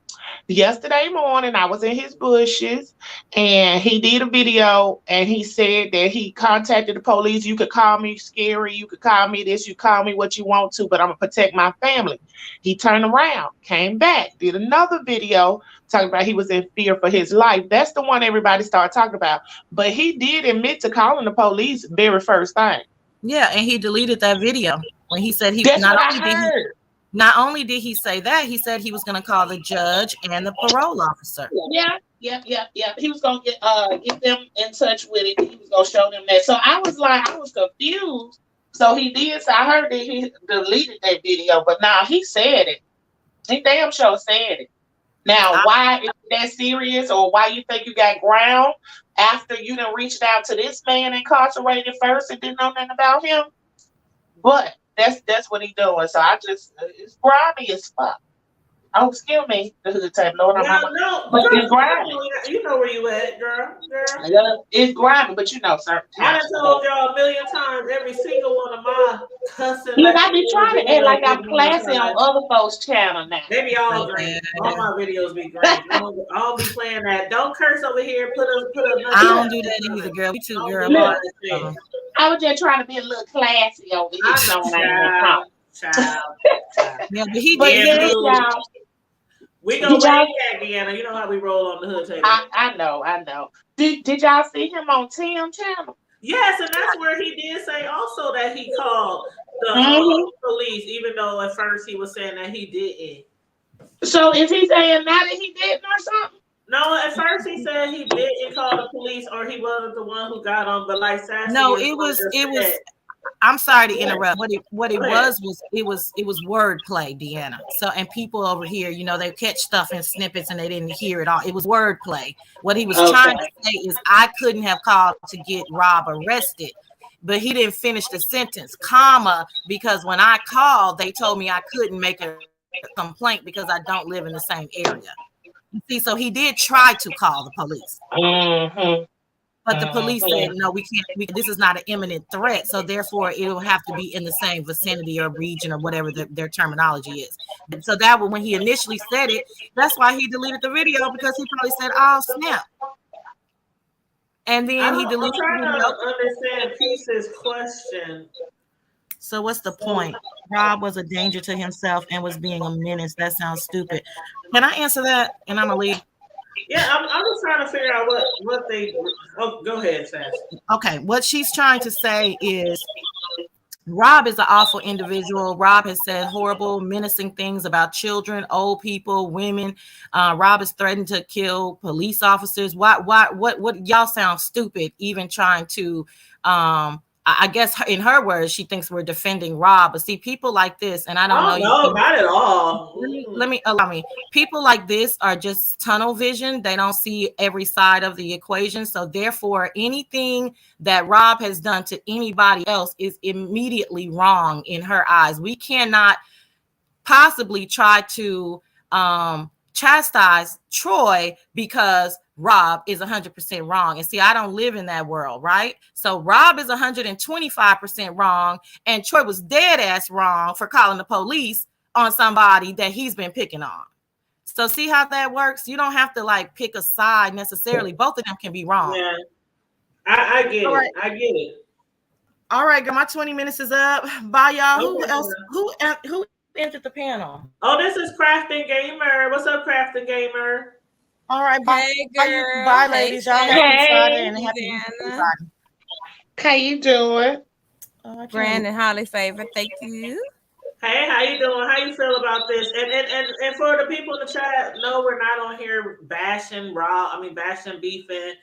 yesterday morning I was in his bushes and he did a video and he said that he contacted the police. You could call me scary, you could call me this, you call me what you want to, but I'm gonna protect my family. He turned around, came back, did another video talking about he was in fear for his life. That's the one everybody started talking about. But he did admit to calling the police very first thing. Yeah, and he deleted that video when he said he That's what I heard. not only did he say that, he said he was going to call the judge and the parole officer. Yeah. He was gonna get them in touch with it. He was gonna show them that. So I was confused. So he did. So I heard that he deleted that video, but now he said it. He damn sure said it. Now, why is that serious, or why you think you got ground after you done reached out to this man incarcerated first and didn't know nothing about him? But that's what he doing. So I just it's grimy as fuck. Oh, excuse me, the hood type. Lord, I'm No, but girl, it's grimy. you know where you at, girl. It's grimy, but you know, certain I times. done told y'all a million times. Every single one of my cussing. Look, I be trying to act like I'm classy on other folks' channel now. They be all green. All my videos be green. I don't be playing that. Don't curse over here. Put a. I don't do that either, girl. We too, girl. Look, I was just trying to be a little classy over here. Child. Yeah, but he But did. yeah, y'all. We gonna bring back Deanna. You know how we roll on the hood table. I know. Did y'all see him on Tim channel? Yes, and that's where he did say also that he called the police, even though at first he was saying that he didn't. So is he saying now that he didn't or something? No, at first he said he didn't call the police or he wasn't the one who got on, but like Sassy. No, it was. I'm sorry to interrupt. What it was wordplay, Deanna. So, and people over here, you know, they catch stuff in snippets and they didn't hear it all. It was wordplay. What he was trying to say is, I couldn't have called to get Rob arrested, but he didn't finish the sentence, comma, because when I called, they told me I couldn't make a complaint because I don't live in the same area. You see, so he did try to call the police. But the police said, no, we can't. This is not an imminent threat. So therefore, it'll have to be in the same vicinity or region or whatever their terminology is. And so that when he initially said it, that's why he deleted the video, because he probably said, oh, snap. And then he deleted I'm trying to understand Peace's question. So what's the point? Rob was a danger to himself and was being a menace. That sounds stupid. Can I answer that? And I'm going to leave. Yeah, I'm just trying to figure out what they. Oh, go ahead, Sass. Okay, what she's trying to say is Rob is an awful individual. Rob has said horrible, menacing things about children, old people, women. Rob has threatened to kill police officers. What y'all sound stupid even trying to I guess in her words, she thinks we're defending Rob. But see, people like this, and I don't know. No, not at all. Allow me. People like this are just tunnel vision. They don't see every side of the equation. So therefore, anything that Rob has done to anybody else is immediately wrong in her eyes. We cannot possibly try to chastise Troy because Rob is 100% wrong. And see, I don't live in that world, right? So Rob is 125% wrong, and Troy was dead ass wrong for calling the police on somebody that he's been picking on. So see how that works? You don't have to like pick a side necessarily. Both of them can be wrong. Yeah, I get it. Right. I get it. All right, girl, my 20 minutes is up. Bye, y'all. Okay. Who entered the panel? Oh, this is Crafting Gamer. What's up, Crafting Gamer? All right, bye. Hey, girl. Bye, ladies. Y'all happy Friday and happy Deanna. Friday. How you doing? Brandon Holly favorite. Thank you. Hey, how you doing? How you feel about this? And for the people in the chat, no, we're not on here bashing beefing.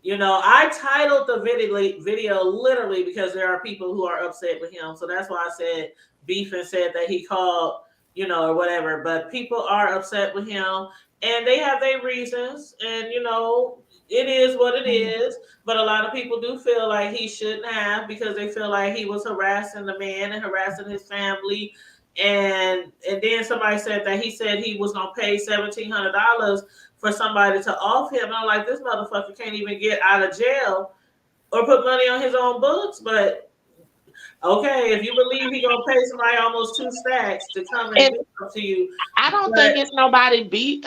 You know, I titled the video literally because there are people who are upset with him. So that's why I said beef and said that he called, you know, or whatever. But people are upset with him, and they have their reasons, and you know, it is what it is. But a lot of people do feel like he shouldn't have, because they feel like he was harassing the man and harassing his family. And then somebody said that he said he was gonna pay $1,700 for somebody to off him. And I'm like, this motherfucker can't even get out of jail or put money on his own books. But okay, if you believe he gonna pay somebody almost 2 stacks to come and do something to you, I don't think it's nobody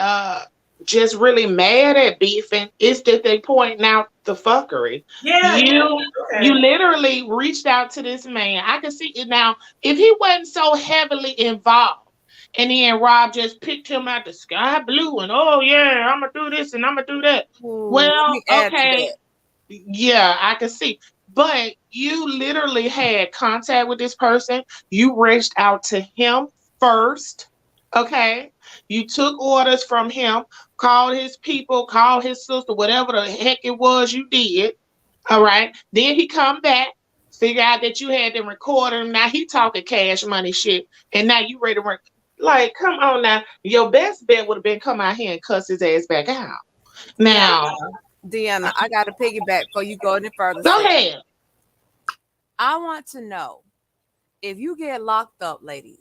just really mad at beefing. It's that they pointing out the fuckery. yeah, You literally reached out to this man. I can see it now. If he wasn't so heavily involved, and then Rob just picked him out the sky blue and oh yeah, I'm gonna do this and I'm gonna do that. Well, okay, yeah, I can see. But you literally had contact with this person. You reached out to him first. Okay. You took orders from him, called his people, called his sister, whatever the heck it was you did. All right. Then he come back, figure out that you had them record him. Now he talking cash money shit. And now you ready to work. Like, come on now. Your best bet would have been come out here and cuss his ass back out. Now, Deanna, I got to piggyback before you go any further. Go ahead. I want to know, if you get locked up, ladies,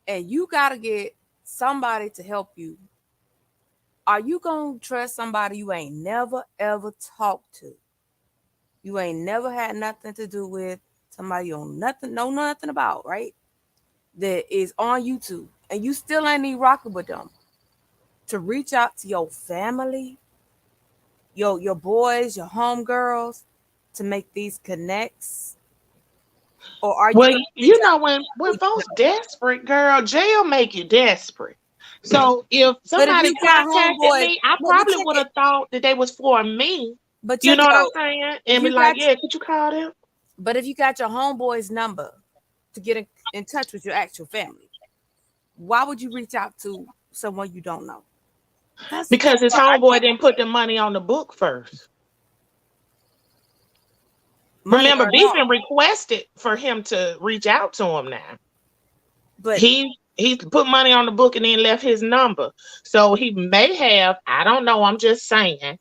and you got to get somebody to help you, are you going to trust somebody you ain't never, ever talked to? You ain't never had nothing to do with, somebody you know nothing about, right? That is on YouTube, and you still ain't even rocking with them, to reach out to your family, your boys, your homegirls, to make these connects? Or are well, you know, when folks desperate, girl, jail make you desperate. So if somebody contacted me, I probably would have thought that they was for me. But you know what I'm saying? And be like, yeah, could you call them? But if you got your homeboy's number to get in touch with your actual family, why would you reach out to someone you don't know? Because his homeboy didn't put the money on the book first. Remember, Beefin requested for him to reach out to him now. But he put money on the book and then left his number. So he may have, I don't know, I'm just saying,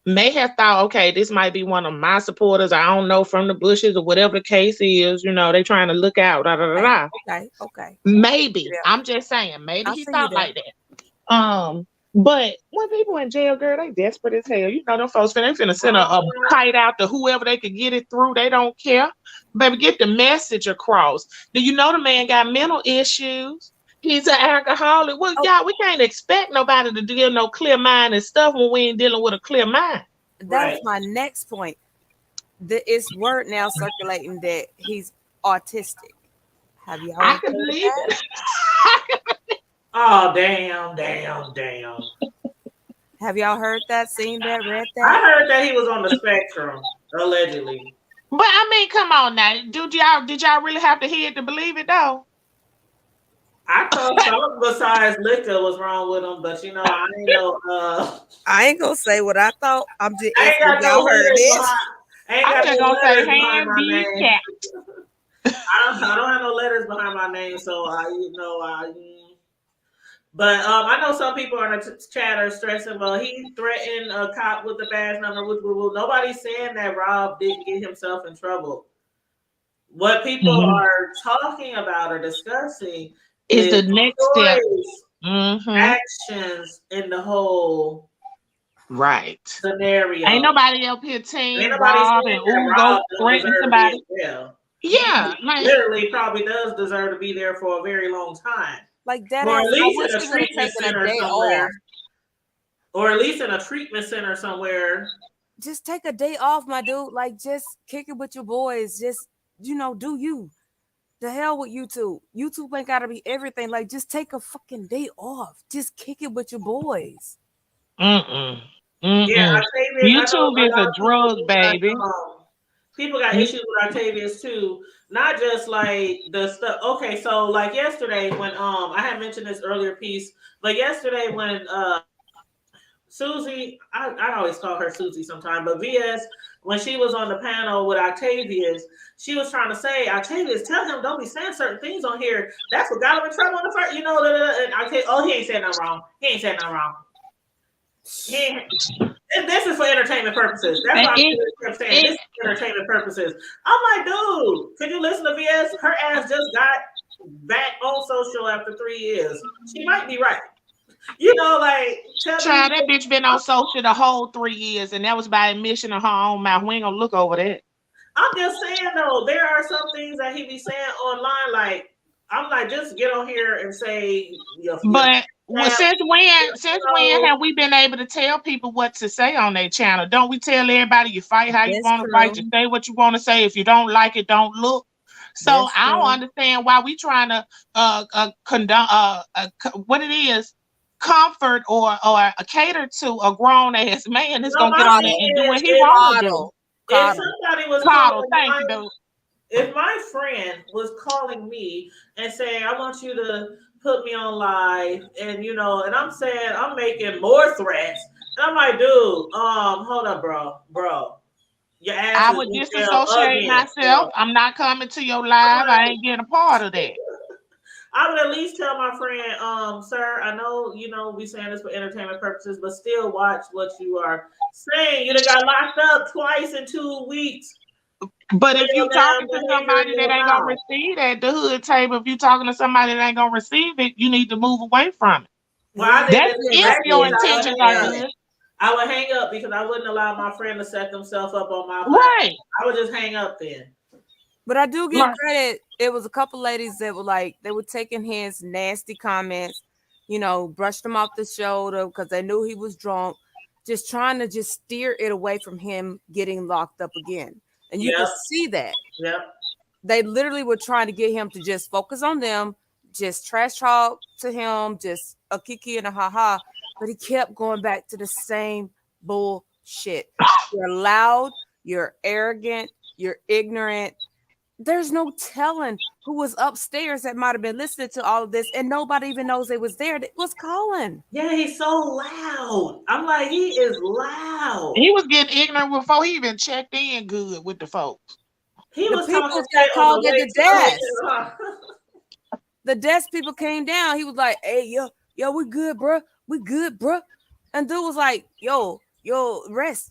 may have thought, okay, this might be one of my supporters. I don't know, from the bushes or whatever the case is. You know, they trying to look out. Okay. Maybe. Yeah. I'm just saying, maybe he thought like that. But when people in jail, girl, they desperate as hell. You know, them folks, they finna send a kite out to whoever they could get it through. They don't care. Baby, get the message across. Do you know the man got mental issues? He's an alcoholic. Well, y'all, we can't expect nobody to deal no clear mind and stuff when we ain't dealing with a clear mind. That's my next point. It's word now circulating that he's autistic. Have you heard? I can believe it. Oh, damn. Have y'all heard that, seen that, read that? I heard that he was on the spectrum, allegedly. But I mean, come on now. Did y'all really have to hear it to believe it though? I thought something besides liquor was wrong with him, but you know, I ain't know. I ain't gonna say what I thought. I'm just I ain't got no heard it. I'm just gonna say hand be cat. I don't have no letters behind my name, so But I know some people on the chat are stressing. Well, he threatened a cop with the badge number. Nobody's saying that Rob didn't get himself in trouble. What people are talking about or discussing is the next step, actions in the whole scenario. Ain't nobody up here saying Rob and go threaten somebody. Yeah, he literally probably does deserve to be there for a very long time. Like that, or at least in a treatment center somewhere. Or at least in a treatment center somewhere. Just take a day off, my dude. Like, just kick it with your boys. Just, do you. The hell with YouTube. YouTube ain't gotta be everything. Like, just take a fucking day off. Just kick it with your boys. Yeah, YouTube is a drug, baby. People got issues with Octavius too. Not just like the stuff. Okay, so like yesterday when I had mentioned this earlier piece, but yesterday when Susie, I always call her Susie sometimes, but VS, when she was on the panel with Octavius, she was trying to say, Octavius, tell him don't be saying certain things on here. That's what got him in trouble on the first, and Octavius, he ain't saying nothing wrong. He ain't saying nothing wrong. And this is for entertainment purposes. That's why I'm saying this is for entertainment purposes. I'm like, dude, could you listen to VS? Her ass just got back on social after 3 years. She might be right. Child, that bitch been on social the whole 3 years, and that was by admission of her own mouth. We ain't gonna look over that. I'm just saying though, there are some things that he be saying online. Like, I'm like, just get on here and say. But since when have we been able to tell people what to say on their channel? Don't we tell everybody you fight how you want to fight, you say what you want to say. If you don't like it, don't look. So I don't understand why we trying to condone what it is. Comfort or cater to a grown ass man that's gonna get on there and do what he want to do. If somebody was if my friend was calling me and saying, "I want you to put me on live," and and I'm saying I'm making more threats, and I'm like, dude, hold up, bro. Your ass I would disassociate myself. Bro. I'm not coming to your live. I ain't getting a part of that. I would at least tell my friend, sir, I know, we saying this for entertainment purposes, but still watch what you are saying. You done got locked up twice in 2 weeks. But if you talking to somebody that ain't gonna receive at the hood table, if you talking to somebody that ain't gonna receive it, you need to move away from it. Well, that's if your intentions are good. I would hang up because I wouldn't allow my friend to set themselves up on my right. I would just hang up then. But I do give credit. It was a couple ladies that were like, they were taking his nasty comments, brushed him off the shoulder because they knew he was drunk, just trying to just steer it away from him getting locked up again. And you can see that. Yep. They literally were trying to get him to just focus on them, just trash talk to him, just a kiki and a ha-ha. But he kept going back to the same bullshit. You're loud, you're arrogant, you're ignorant. There's no telling who was upstairs that might have been listening to all of this, and nobody even knows they was there. That was calling. Yeah, he's so loud. I'm like, he is loud. He was getting ignorant before he even checked in good with the folks. He was people got called at the desk. The desk people came down. He was like, "Hey, yo, we good, bro. We good, bro." And dude was like, "Yo, rest,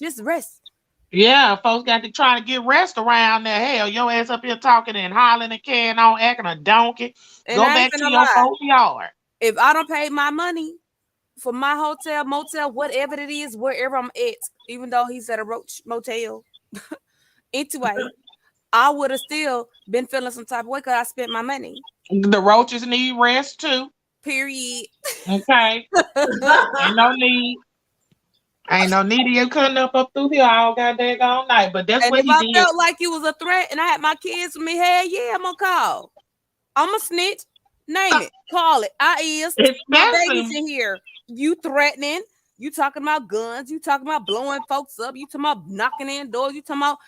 just rest." Yeah, folks got to try to get rest around there. Hell, your ass up here talking and hollering and carrying on, acting a donkey. And go back to your folks' yard. If I don't pay my money for my hotel, motel, whatever it is, wherever I'm at, even though he's at a roach motel, anyway, I would have still been feeling some type of way because I spent my money. The roaches need rest too. Period. Okay. Ain't no need of you cutting up through here all goddamn all night. But that's what he did. If I felt like it was a threat and I had my kids with me, hell yeah, I'm gonna call. I'm a snitch. Name it. Call it. My baby's in here. You threatening. You talking about guns. You talking about blowing folks up. You talking about knocking in doors. You talking about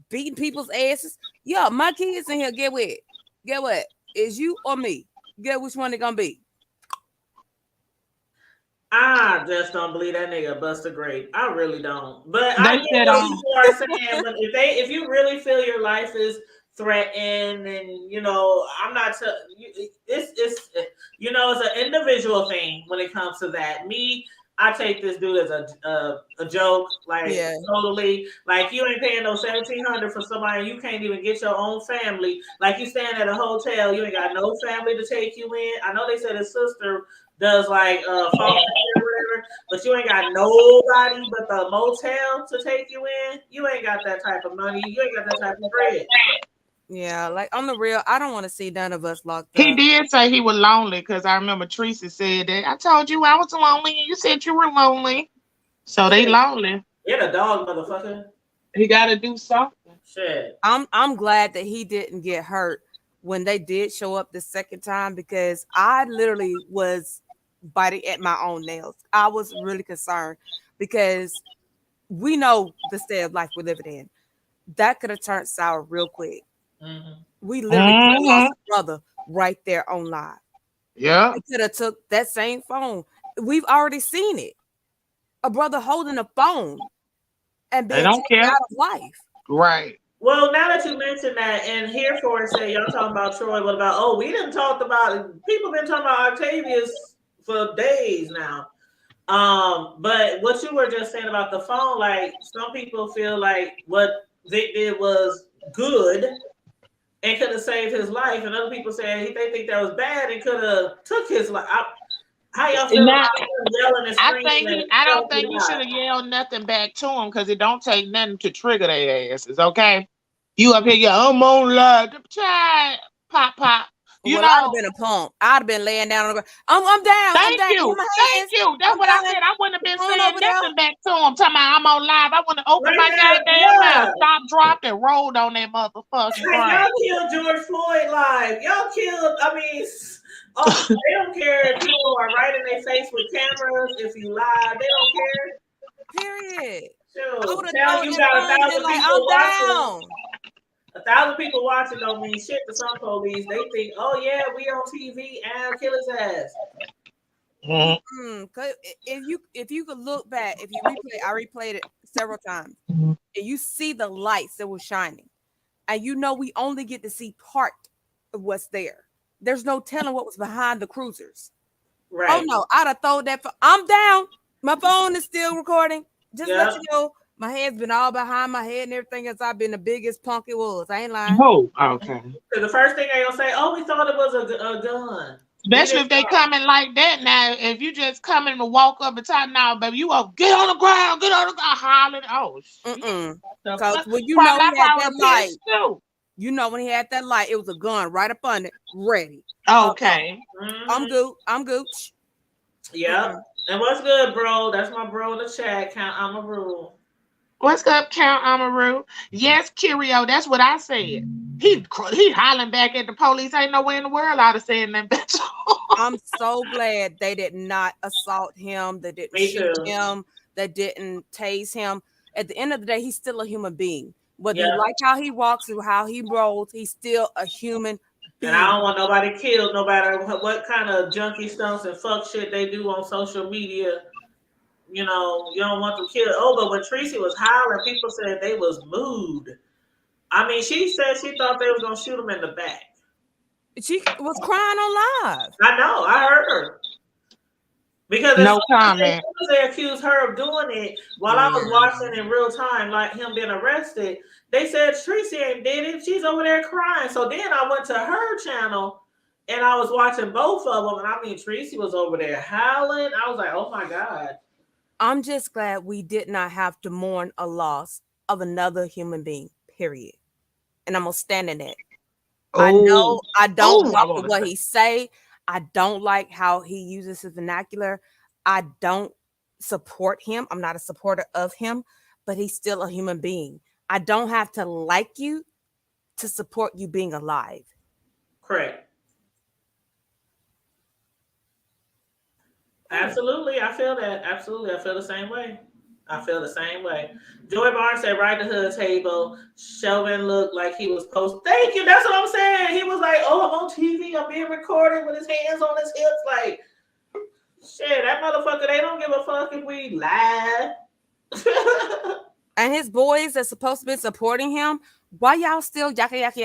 beating people's asses. Yeah, my kids in here. Get what? Is you or me? Get which one they gonna be? I just don't believe that nigga bust a grape. I really don't. But I get what people are saying. But if you really feel your life is threatened, and I'm not. It's an individual thing when it comes to that. Me, I take this dude as a joke, totally. Like, you ain't paying no $1,700 for somebody, you can't even get your own family. Like, you staying at a hotel, you ain't got no family to take you in. I know they said his sister does foster care or whatever, but you ain't got nobody but the motel to take you in. You ain't got that type of money. You ain't got that type of bread. Yeah, like on the real, I don't want to see none of us locked up. He did say he was lonely because I remember Teresa said that. I told you I was lonely and you said you were lonely. So they lonely. You're the dog, motherfucker. He got to do something. Shit. I'm glad that he didn't get hurt when they did show up the second time, because I literally was biting at my own nails. I was really concerned because we know the state of life we're living in. That could have turned sour real quick. Mm-hmm. We literally lost a brother right there on live. Yeah. We could have took that same phone we've already seen it. A brother holding a phone and They being don't taken care. out of life. Right. Well, now that you mentioned that, and here for it say y'all talking about Troy, what about? Oh, we didn't talk about it. People been talking about Octavius for days now. But what you were just saying about the phone, like some people feel like what Vic did was good and could have saved his life, and other people say they think that was bad and could have took his life. How y'all feel Now, about him yelling and screaming? I don't think he should have yelled nothing back to him because it don't take nothing to trigger their asses. Okay, you up here, I'm on live, child, pop. You Well, I'd have know. been a punk. I'd have been laying down on the ground. I'm down. Thank you. With my hands. Thank you. That's I'm what I down. said. I wouldn't have been Phone saying over there. nothing back to him. Talking about I'm on live. I wouldn't have opened my Right now, goddamn yeah. mouth, stopped, dropped, and rolled on that motherfucking Hey, ground. y'all killed George Floyd live. Y'all killed. I mean, oh, they don't care if people are right in their face with cameras. If you lie, they don't care. Period. Shoot, I would have tell thrown you that got phone and been 1,000 like, people I'm watching. down. 1,000 people watching don't mean shit to some police. They think, oh yeah, we on TV and kill his ass. If you could look back, if you replay, I replayed it several times, and you see the lights that were shining, and you know we only get to see part of what's there. There's no telling what was behind the cruisers. Right. Oh no, I'd have thrown that. I'm down. My phone is still recording. Just let you know, my head's been all behind my head and everything else. I've been the biggest punk it was. I ain't lying. Oh, okay. So the first thing they gonna say, oh, we thought it was a gun. Especially if they coming like that now. If you just coming to walk up and talk now, baby, you all get on the ground, hollering. Oh shit. Because when you know he had that light, too. you know when he had that light, it was a gun right up on it, ready. Okay. I'm good. Yeah. And what's good, bro? That's my bro in the chat. Count Amaru. What's up, Count Amaru? Yes, Curio. That's what I said. He hollering back at the police. Ain't nowhere in the world I'd have said that bitch. I'm so glad they did not assault him. They didn't shoot him. They didn't tase him. At the end of the day, he's still a human being. Whether you like how he walks or how he rolls, he's still a human being. And I don't want nobody killed, no matter what kind of junky stunts and fuck shit they do on social media. You know, you don't want them killed. Oh, but when Tracy was hollering, people said they was moved. I mean, she said she thought they was gonna shoot him in the back. She was crying on live. I know, I heard her. Because no comment. They accused her of doing it while I was watching in real time, like him being arrested. They said Tracy ain't did it. She's over there crying. So then I went to her channel and I was watching both of them. And I mean, Tracy was over there howling. I was like, oh my God. I'm just glad we did not have to mourn a loss of another human being, period. And I'm going to stand in that. I know I don't like what he say. I don't like how he uses his vernacular. I don't support him. I'm not a supporter of him, but he's still a human being. I don't have to like you to support you being alive. Correct. Absolutely. I feel that. Absolutely. I feel the same way. Joy Barnes said, right the hood table. Chauvin looked like he was Thank you. That's what I'm saying. He was like, oh, I'm on TV. I'm being recorded with his hands on his hips. Like, shit, that motherfucker, they don't give a fuck if we live. And his boys that's supposed to be supporting him, why y'all still yak? And that's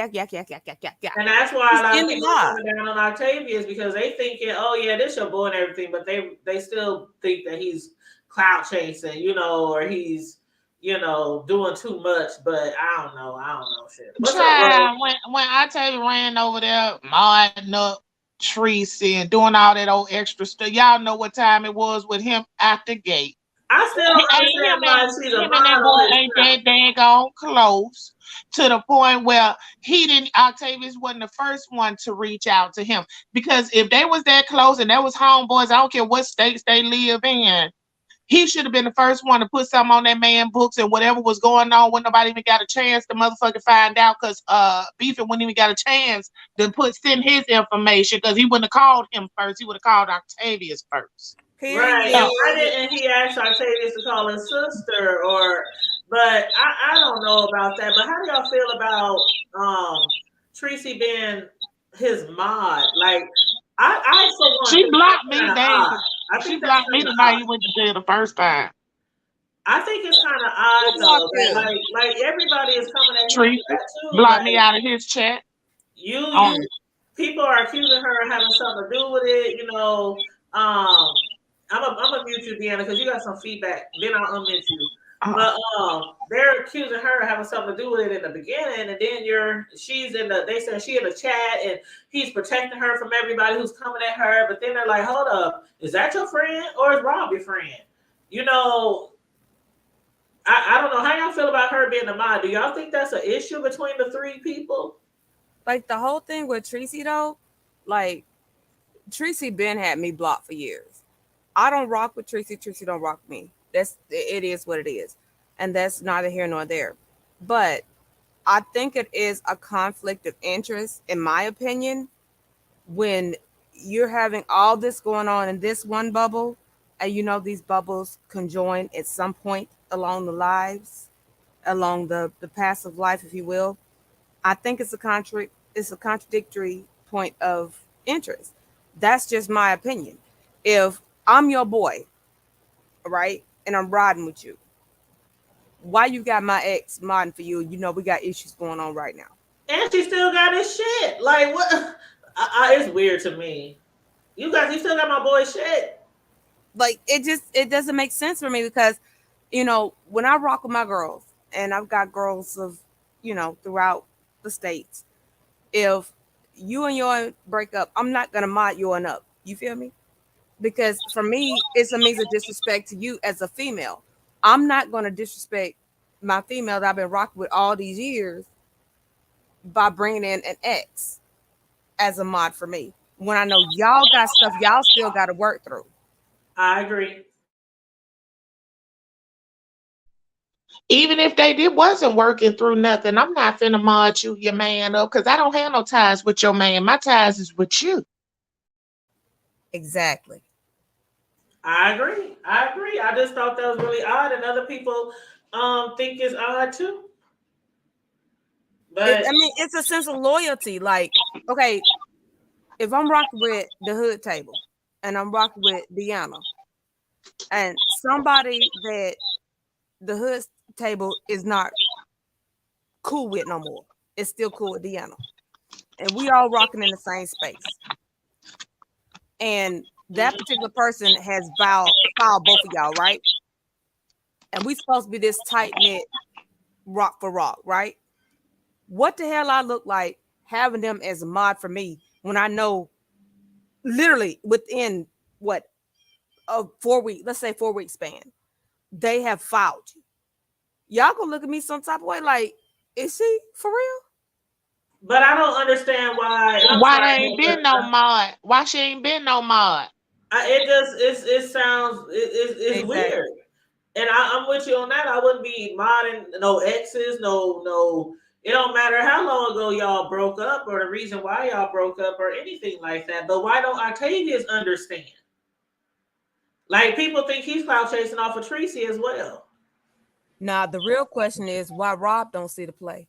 why a lot of people are coming down on Octavius because they thinking, oh yeah, this your boy and everything, but they still think that he's clout chasing, you know, or he's, you know, doing too much. But I don't know shit. What's up, when Octavius ran over there, modding up Tracy and doing all that old extra stuff, y'all know what time it was with him at the gate. I still don't understand why she's a model. Ain't that daggone close to the point where Octavius wasn't the first one to reach out to him. Because if they was that close and that was homeboys, I don't care what states they live in, he should have been the first one to put something on that man books and whatever was going on when nobody even got a chance to motherfucking find out because Beefing wouldn't even got a chance to send his information because he wouldn't have called him first. He would have called Octavius first. Right. And why didn't he ask Octavius to call his sister but I don't know about that. But how do y'all feel about Tracy being his mod? Like I for one, she blocked me. I She think that's blocked me kind the of night odd. you went to jail the first time. I think it's kind of odd Who blocked though that you? like everybody is coming at him for Tracy that too. blocked me Like out of his chat. you On people are accusing her of having something to do with it. I'm a mute you, Deanna, because you got some feedback. Then I'll unmute you. But they're accusing her of having something to do with it in the beginning, and then they said she in the chat and he's protecting her from everybody who's coming at her. But then they're like, hold up, is that your friend or is Rob your friend? You know, I don't know how y'all feel about her being a mod. Do y'all think that's an issue between the three people? Like the whole thing with Tracy though, like Tracy Ben had me blocked for years. I don't rock with Tracy. Tracy don't rock with me. It is what it is, and that's neither here nor there. But I think it is a conflict of interest, in my opinion, when you're having all this going on in this one bubble, and you know these bubbles conjoin at some point along along the path of life, if you will. I think it's a contradictory point of interest. That's just my opinion. If I'm your boy, right, and I'm riding with you, why you got my ex modding for you? You know we got issues going on right now. And she still got his shit. Like what? It's weird to me. You still got my boy shit. Like it doesn't make sense for me because, when I rock with my girls, and I've got girls of, throughout the states. If you and your break up, I'm not gonna mod you on up. You feel me? Because for me, it's a means of disrespect to you as a female. I'm not gonna disrespect my female that I've been rocking with all these years by bringing in an ex as a mod for me. When I know y'all got stuff y'all still got to work through. I agree. even if they wasn't working through nothing, I'm not finna mod your man up because I don't have no ties with your man. My ties is with you. Exactly. I agree. I just thought that was really odd, and other people think it's odd too. But It's a sense of loyalty. Like, okay, if I'm rocking with the hood table and I'm rocking with Deanna and somebody that the hood table is not cool with no more, it's still cool with Deanna. And we all rocking in the same space. And that particular person has filed both of y'all, right? And we supposed to be this tight-knit rock for rock, right? What the hell I look like having them as a mod for me when I know literally within what a 4 week, let's say 4 week span, they have filed you. Y'all gonna look at me some type of way like, is she for real? But I don't understand why. Why they ain't been no mod? Why she ain't been no mod? It sounds it's Exactly. weird, and I'm with you on that. I wouldn't be modding no exes, no. It don't matter how long ago y'all broke up or the reason why y'all broke up or anything like that. But why don't Octavius understand? Like people think he's cloud chasing off of Tracy as well. Now the real question is why Rob don't see the play.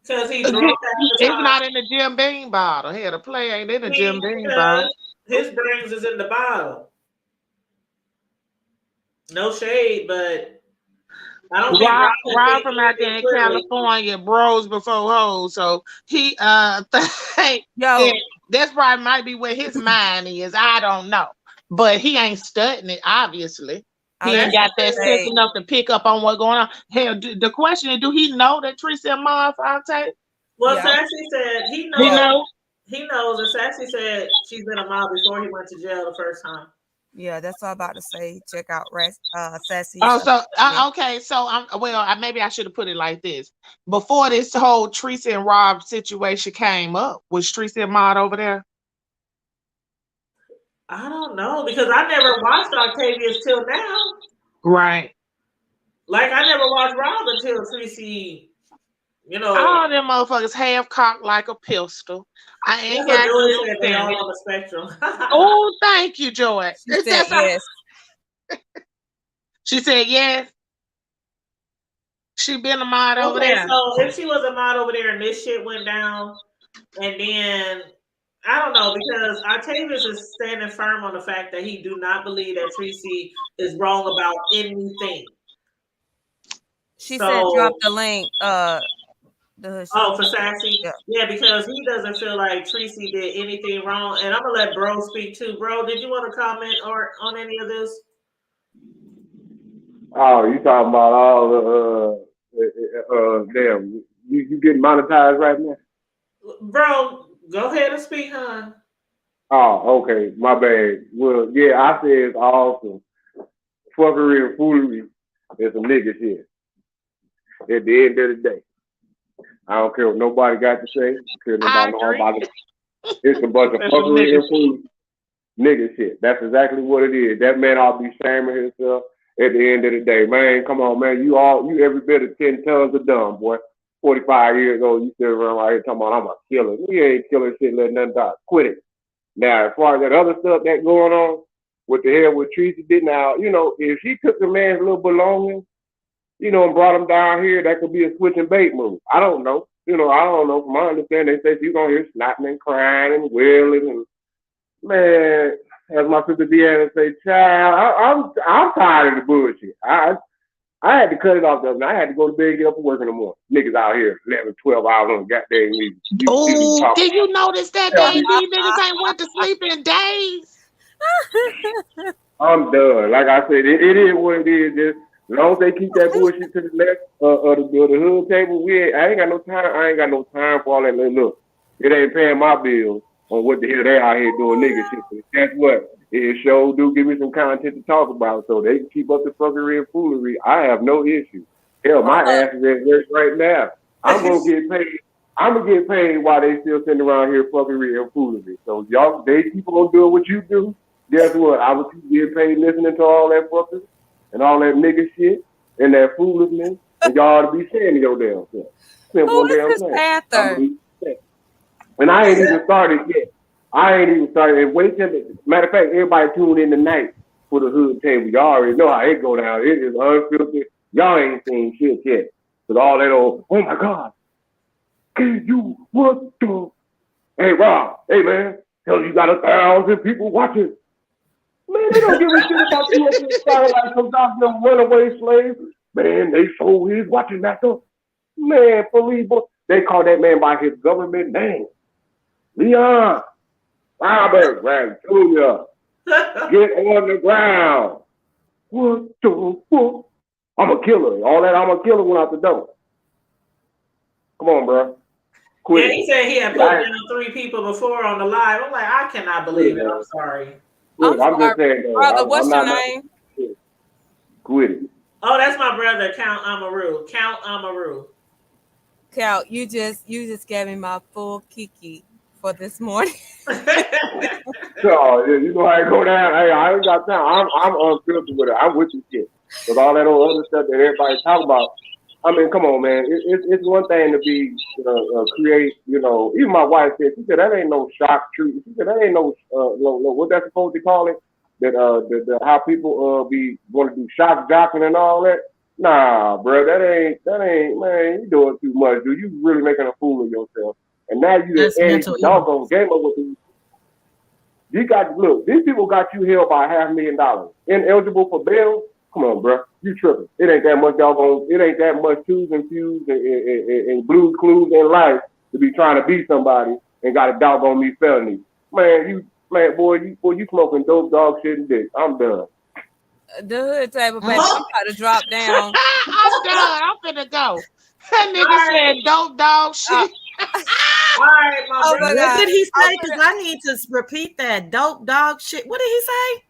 Because he drunk at the It's time. not in the Jim Beam bottle. Here, the play ain't in the Jim Beam bottle. His brains is in the bottle. No shade, but I don't think Rob from out there in California, bros before hoes. So he that's probably might be where his mind is. I don't know. But he ain't studying it, obviously. He ain't got that sense enough to pick up on what's going on. Hell, the question is, do he know that Tracy and Mom are tape? Well, Sassy said he knows. He knows. He knows, and Sassy said she's been a mom before he went to jail the first time. Yeah, that's all I'm about to say. Check out Sassy. Oh, so okay. So maybe I should have put it like this. Before this whole Tracy and Rob situation came up, was Tracy and Maud over there? I don't know because I never watched Octavius till now. Right. Like I never watched Rob until Tracy. All them motherfuckers half cocked like a pistol. I ain't got Joy said they all on the spectrum. Oh, thank you, Joy. She said yes. She said yes. She been a mod over there. So if she was a mod over there and this shit went down, and then I don't know because Octavius is standing firm on the fact that he do not believe that Tracy is wrong about anything. She said drop So, the link. The oh, for Sassy, yeah. yeah, because he doesn't feel like Tracy did anything wrong, and I'm gonna let Bro speak too. Bro, did you want to comment or on any of this? Oh, you talking about all damn, you getting monetized right now? Bro, go ahead and speak, hon. Oh, okay, my bad. Well, yeah, I said it's awesome. Fuckery and foolery is some nigga shit. At the end of the day, I don't care what nobody got to say. I don't care I nobody know agree. about it. It's a bunch of That's some fuckery nigga and shit. foolery. Nigga shit. That's exactly what it is. That man ought to be shaming himself at the end of the day. Man, come on, man. You every bit of 10 tons of dumb, boy. 45 years old, you still run right here talking about I'm a killer. You ain't killing shit, let nothing die. Quit it. Now, as far as that other stuff that going on, what the hell with Tracy did now, if she took the man's little belongings, and brought him down here, that could be a switch and bait move. I don't know. I don't know. From my understanding, they say she's on here snapping and crying and wailing and man, as my sister Deanna say, child, I'm tired of the bullshit. I had to cut it off the other night. I had to go to bed and get up and work in the morning. Niggas out here 11, 12 hours on the goddamn music. You be Oh, talking did you notice that about day these niggas ain't went to sleep in days? I'm done. Like I said, it is what it is. Just as long as they keep that bullshit to the left of the hood table, I ain't got no time. I ain't got no time for all that. Look, it ain't paying my bills on what the hell they out here doing nigga shit. But guess what? It sure do give me some content to talk about, so they can keep up the fuckery and foolery. I have no issue. Hell, my Hold up. ass is at work right now. I'm gonna get paid. I'm gonna get paid while they still sitting around here fuckery and foolery. So y'all, they keep on doing what you do. Guess what? I was getting paid listening to all that fucking and all that nigga shit and that foolishness, and y'all ought to be saying to your damn self. Who Simple is damn this thing. I'm Panther? gonna and I ain't even started yet. I ain't even started. And wait till matter of fact, everybody tune in tonight for the hood table. Y'all already know how it go down. It is unfiltered. Y'all ain't seen shit yet. Cause all that old, oh my God, can you what the? Hey Rob, hey man, tell you got 1,000 people watching. Man, they don't give a shit about you up in the sky like some goddamn runaway slave. Man, they sold his watching that stuff. Man, police, they call that man by his government name. Leon, Robert, Brad Jr., get on the ground. What the fuck? I'm a killer. All that I'm a killer went out the door. Come on, bro. Yeah, Quit it. he said he had put I down 3 people before on the live. I'm like, I cannot quit believe it, it. man. I'm sorry. Quit I'm it. I'm sorry, just saying, though. brother. I'm What's your not. name? Quit it. Oh, that's my brother, Count Amaru. Count Amaru. Cal, you just gave me my full kiki for this morning. So, yeah, you know how it go down. Hey, I ain't got time. I'm unfiltered with it. I'm with the shit. Because all that old other stuff that everybody talk about. I mean, come on, man. It's one thing to be create. Even my wife said, she said that ain't no shock treatment. She said that ain't no what that's supposed to call it. That how people be want to do shock jocking and all that. Nah, bro, that ain't man. You doing too much, dude. You really making a fool of yourself. And now you That's the edge mental the illness. doggone game up with these. You got look. These people got you held by $500,000. Ineligible for bail. Come on, bro. You tripping. It ain't that much doggone. It ain't that much twos and fuse and blues clues in life to be trying to be somebody and got a doggone me felony. Boy, you smoking dope dog shit and dick. I'm done. The hood table, baby. Mm. I'm about to drop down. I'm done. I'm finna go. That All nigga right. said dope dog Uh, shit. All right, my oh my brother. What god. did he I'm say? Because finna, I need to repeat that. Dope dog shit. What did he say?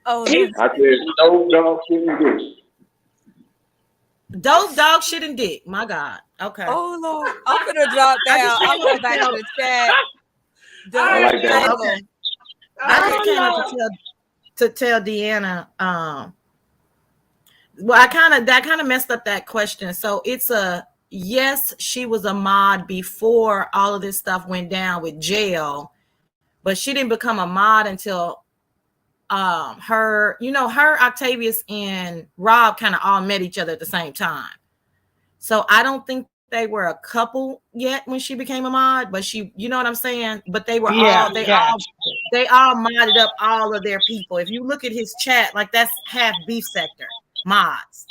oh He Lord. I said dope dog shit and dick. Dope dog shit and dick. My God. Okay. Oh Lord. I'm finna drop I down. just I'm came up going to back to tell. the chat. The All I right, hood like that. man. Okay. table. All I right. just came up to tell Deanna. Well, that kind of messed up that question. So it's a yes. She was a mod before all of this stuff went down with jail, but she didn't become a mod until her Octavius and Rob kind of all met each other at the same time. So I don't think they were a couple yet when she became a mod, but she, you know what I'm saying? But they were Yeah, they all modded up all of their people. If you look at his chat, like that's half beef sector mods.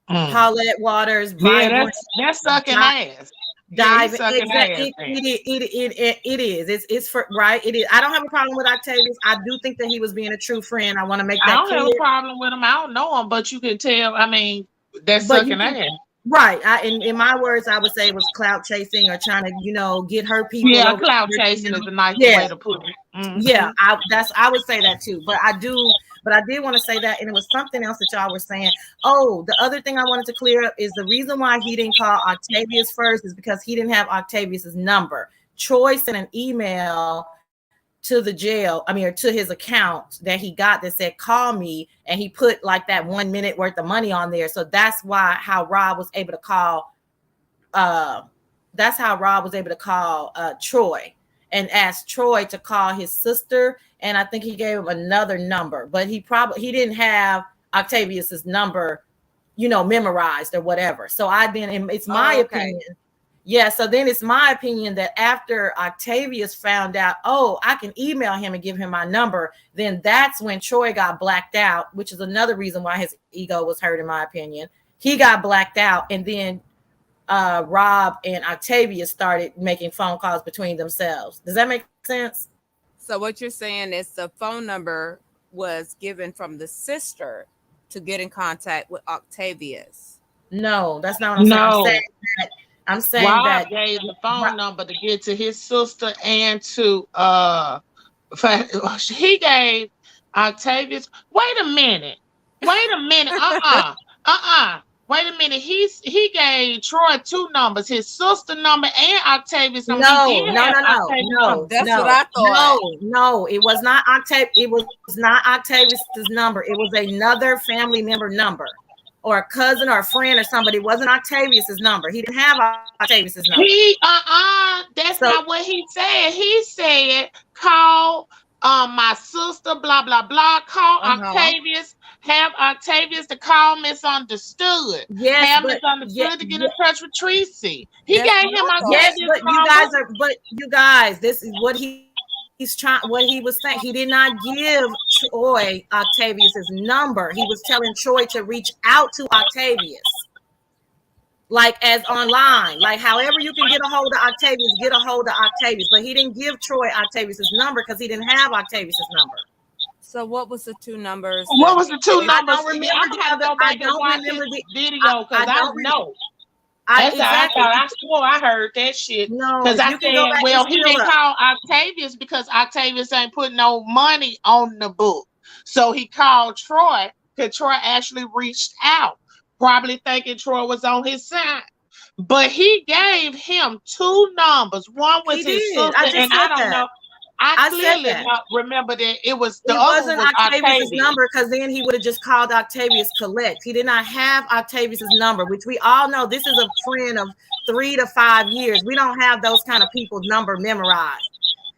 Paulette Waters, Vibrant, that's sucking ass. Dive he's sucking ass. It is. It's for right. It is. I don't have a problem with Octavius. I do think that he was being a true friend. I want to make that I don't clear. have a problem with him. I don't know him, but you can tell. I mean, that's But sucking ass. Right. In my words, I would say it was clout chasing or trying to, get her people. Yeah, clout chasing is a nice way to put it. Mm-hmm. Yeah, I would say that too. But I did want to say that, and it was something else that y'all were saying. Oh, the other thing I wanted to clear up is the reason why he didn't call Octavius first is because he didn't have Octavius's number. Troy sent an email to the jail, or to his account that he got that said, call me. And he put like that 1 minute worth of money on there. So that's how Rob was able to call. Troy and asked Troy to call his sister. And I think he gave him another number, but he didn't have Octavius's number, memorized or whatever. So it's my opinion. Yeah, so then it's my opinion that after Octavius found out, I can email him and give him my number, then that's when Troy got blacked out, which is another reason why his ego was hurt, in my opinion. He got blacked out, and then Rob and Octavius started making phone calls between themselves. Does that make sense? So what you're saying is the phone number was given from the sister to get in contact with Octavius. No, that's not what I'm saying. I'm saying Rob that gave the phone number to get to his sister and to he gave Octavius. Wait a minute. Wait a minute. Wait a minute. He gave Troy 2 numbers, his sister number and Octavius number. No. That's what I thought. No, it was not Octavius. It was not Octavius's number. It was another family member number, or a cousin or a friend or somebody. It wasn't Octavius's number. He didn't have Octavius's number. That's not what he said. He said, call my sister, blah, blah, blah. Call Octavius. Have Octavius to call Misunderstood. Yes, have Misunderstood to get in touch with Tracy. He gave him Octavius. Yes, but you guys, this is what he's trying. What he was saying, he did not give Troy Octavius's number. He was telling Troy to reach out to Octavius, like as online, like however you can get a hold of Octavius, get a hold of Octavius. But he didn't give Troy Octavius's number because he didn't have Octavius's number. So what was the 2 numbers? What was the 2 numbers? I don't remember the video because I don't know. I swore I heard that shit. No, because I said, well, he didn't call Octavius because Octavius ain't putting no money on the book. So he called Troy because Troy actually reached out, probably thinking Troy was on his side. But he gave him 2 numbers. One was his sister, and I don't know. I clearly don't remember that it was the other was Octavius' number, because then he would have just called Octavius collect. He did not have Octavius's number, which we all know this is a trend of 3 to 5 years. We don't have those kind of people's number memorized.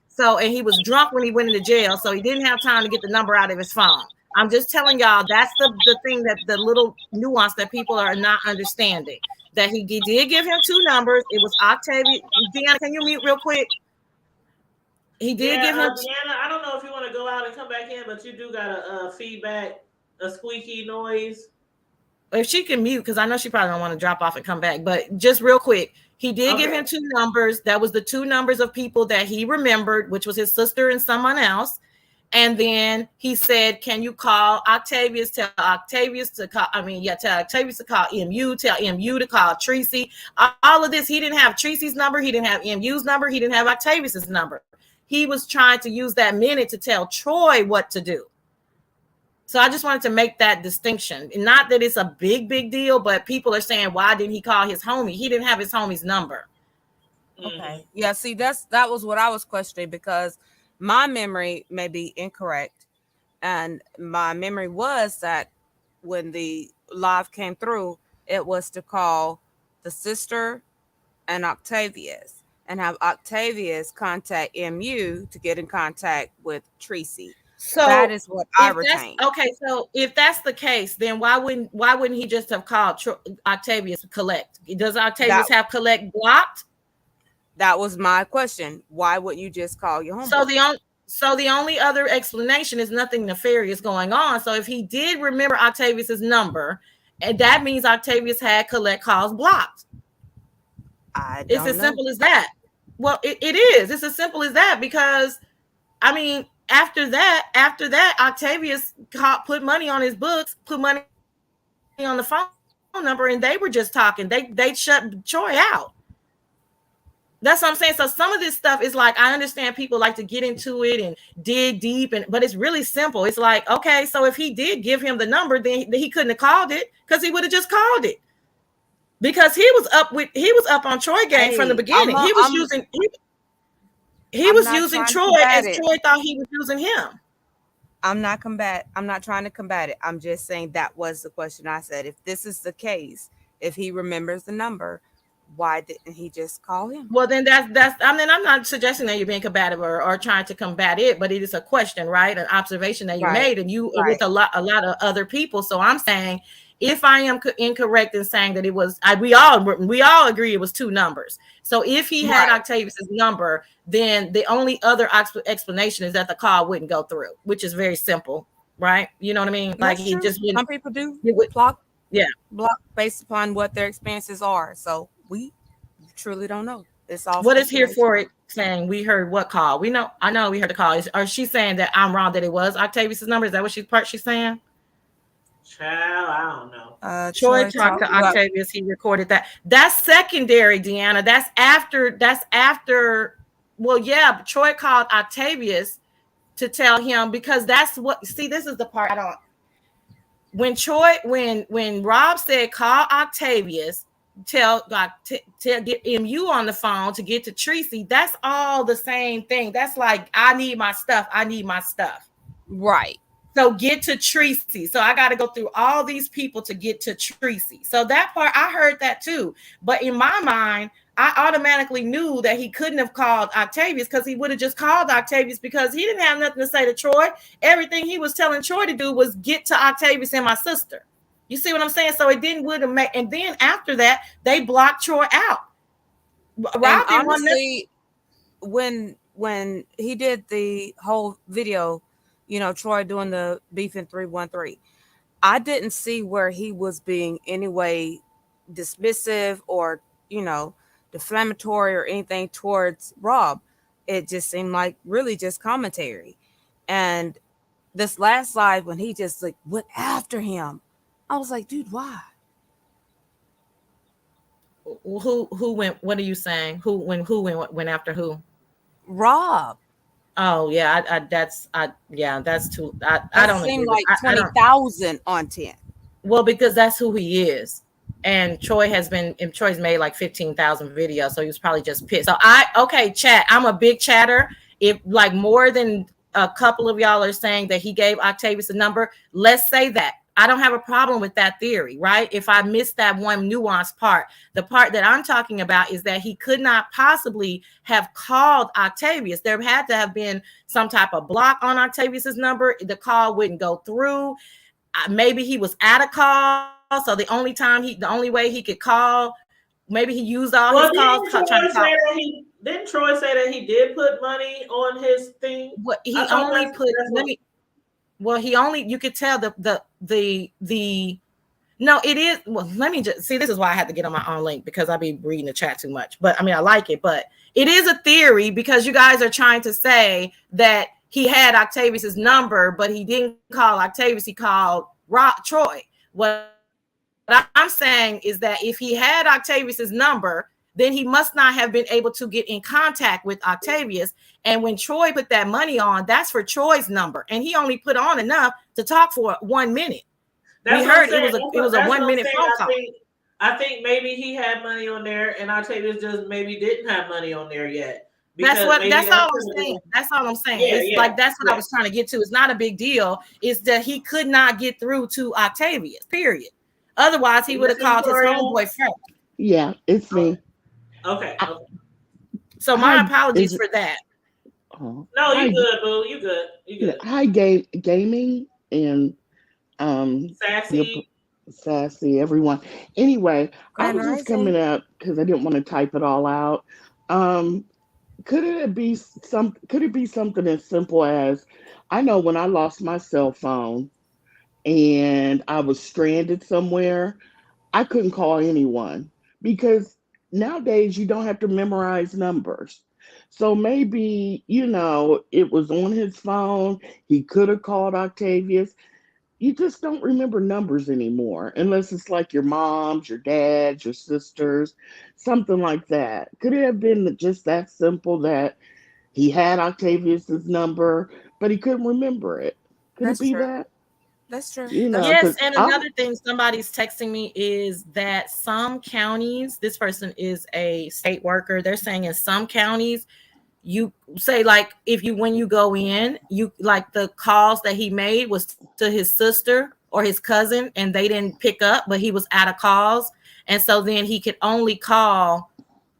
So, and he was drunk when he went into jail, so he didn't have time to get the number out of his phone. I'm just telling y'all, that's the thing, that the little nuance that people are not understanding. That he did give him 2 numbers. It was Octavius. Deanna, can you mute real quick? He did give him. Deanna, I don't know if you want to go out and come back in, but you do got a feedback, a squeaky noise. If she can mute, because I know she probably don't want to drop off and come back. But just real quick, he did give him 2 numbers. That was the 2 numbers of people that he remembered, which was his sister and someone else. And then he said, "Can you call Octavius? Tell Octavius to call. Tell Octavius to call MU. Tell MU to call Tracy." All of this, he didn't have Tracy's number. He didn't have MU's number. He didn't have Octavius's number. He was trying to use that minute to tell Troy what to do. So I just wanted to make that distinction. Not that it's a big deal, but people are saying, why didn't he call his homie? He didn't have his homie's number. Okay. Yeah, see, that was what I was questioning, because my memory may be incorrect. And my memory was that when the live came through, it was to call the sister and Octavius, and have Octavius contact MU to get in contact with Tracy. So That is what I if that's retain. okay, so if that's the case, then why wouldn't he just have called Octavius collect? Does Octavius That have collect blocked? that was my question. Why wouldn't you just call your So homeboy? the only other explanation is nothing nefarious going on. So if he did remember Octavius's number, and that means Octavius had collect calls blocked. I It's don't as know. simple as that. Well, it is. It's as simple as that because I mean, after that, Octavius put money on his books, put money on the phone number, and they were just talking. They shut Troy out. That's what I'm saying. So some of this stuff is like, I understand people like to get into it and dig deep, but it's really simple. It's like, okay, so if he did give him the number, then he couldn't have called it because he would have just called it. Because he was up on Troy game from the Hey, beginning. He was using I'm not using trying to Troy combat as it. Troy thought he was using him. I'm not trying to combat it. I'm just saying that was the question I said. If this is the case, if he remembers the number, why didn't he just call him? Well, then that's. I mean, I'm not suggesting that you're being combative or trying to combat it, but it is a question, right? An observation that you Right. made, and you Right. with a lot of other people. So I'm saying, if I am incorrect in saying that it was, we all agree it was two numbers. So if he had Right. Octavius's number, then the only other explanation is that the call wouldn't go through, which is very simple, right? You know what I mean? Like That's he true. just wouldn't. Some people do It would, block yeah. based upon what their experiences are. So we truly don't know. It's all What is here speculation. for it saying we heard what call? I know we heard the call. Or she's saying that I'm wrong that it was Octavius's number? Is that what she's saying? Child, I don't know. Troy talked to Octavius. He recorded that. That's secondary, Deanna. That's after. Well, yeah, but Troy called Octavius to tell him because that's what. See, this is the part I don't. When Rob said call Octavius, tell get MU on the phone to get to Tracy, that's all the same thing. That's like I need my stuff. Right. So get to Tracy. So I got to go through all these people to get to Tracy. So that part I heard that too. But in my mind, I automatically knew that he couldn't have called Octavius because he would have just called Octavius because he didn't have nothing to say to Troy. Everything he was telling Troy to do was get to Octavius and my sister. You see what I'm saying? So it would have made, and then after that, they blocked Troy out. Rob didn't honestly, when he did the whole video, you know, Troy doing the beef in 313, I didn't see where he was being any way dismissive or, you know, defamatory or anything towards Rob. It just seemed like really just commentary. And this last live when he just like went after him, I was like, dude, why? Who went? What are you saying? Who went after who? Rob. Oh yeah, that's too. I don't seem agree like 20,000 on 10. Well, because that's who he is, and Troy's made like 15,000 videos, so he was probably just pissed. So chat. I'm a big chatter. If like more than a couple of y'all are saying that he gave Octavius a number, let's say that. I don't have a problem with that theory, right? If I missed that one nuanced part, the part that I'm talking about is that he could not possibly have called Octavius. There had to have been some type of block on Octavius's number. The call wouldn't go through. Maybe he was at a call, so the only way he could call, maybe he used all his calls. Didn't Troy say that he did put money on his thing? What he only put. You could tell no, it is. Well, let me just see. This is why I had to get on my own link because I be reading the chat too much. But I mean, I like it, but it is a theory because you guys are trying to say that he had Octavius's number, but he didn't call Octavius. He called Troy. What I'm saying is that if he had Octavius's number, then he must not have been able to get in contact with Octavius. And when Troy put that money on, that's for Troy's number. And he only put on enough to talk for 1 minute. We heard it was a 1 minute phone call. I think maybe he had money on there and Octavius just maybe didn't have money on there yet. That's all I'm saying. That's all I'm saying. It's like that's what I was trying to get to. It's not a big deal. It's that he could not get through to Octavius, period. Otherwise, he would have called his homeboy first. Yeah, it's me. Okay. So my apologies for that. No, you Hi, good, boo. You good. You yeah, good. hi, gaming and your Sassy. sassy everyone. Anyway, I Grand was just Rising. coming up because I didn't want to type it all out. Um, could it be something as simple as I know when I lost my cell phone and I was stranded somewhere, I couldn't call anyone because nowadays you don't have to memorize numbers. So maybe, it was on his phone. He could have called Octavius. You just don't remember numbers anymore unless it's like your mom's, your dad's, your sister's, something like that. Could it have been just that simple that he had Octavius's number, but he couldn't remember it? Could it That's be true. that? That's true. That's Yes, Because and I'm another thing somebody's texting me is that some counties, this person is a state worker, they're saying in some counties, you say like if you when you go in, you like the calls that he made was to his sister or his cousin and they didn't pick up, but he was out of calls. And so then he could only call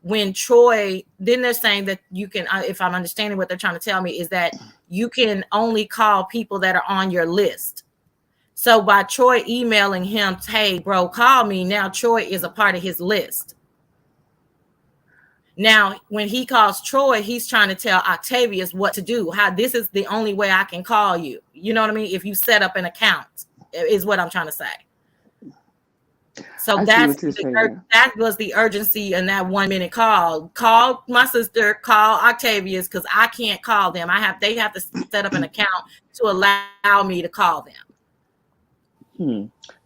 when Troy, then they're saying that you can, if I'm understanding what they're trying to tell me, is that you can only call people that are on your list. So by Troy emailing him, hey, bro, call me. Now Troy is a part of his list. Now, when he calls Troy, he's trying to tell Octavius what to do. How this is the only way I can call you. You know what I mean? If you set up an account, is what I'm trying to say. So I see what you're saying. that was the urgency in that 1 minute call. Call my sister, call Octavius, because I can't call them. They have to set up an account to allow me to call them.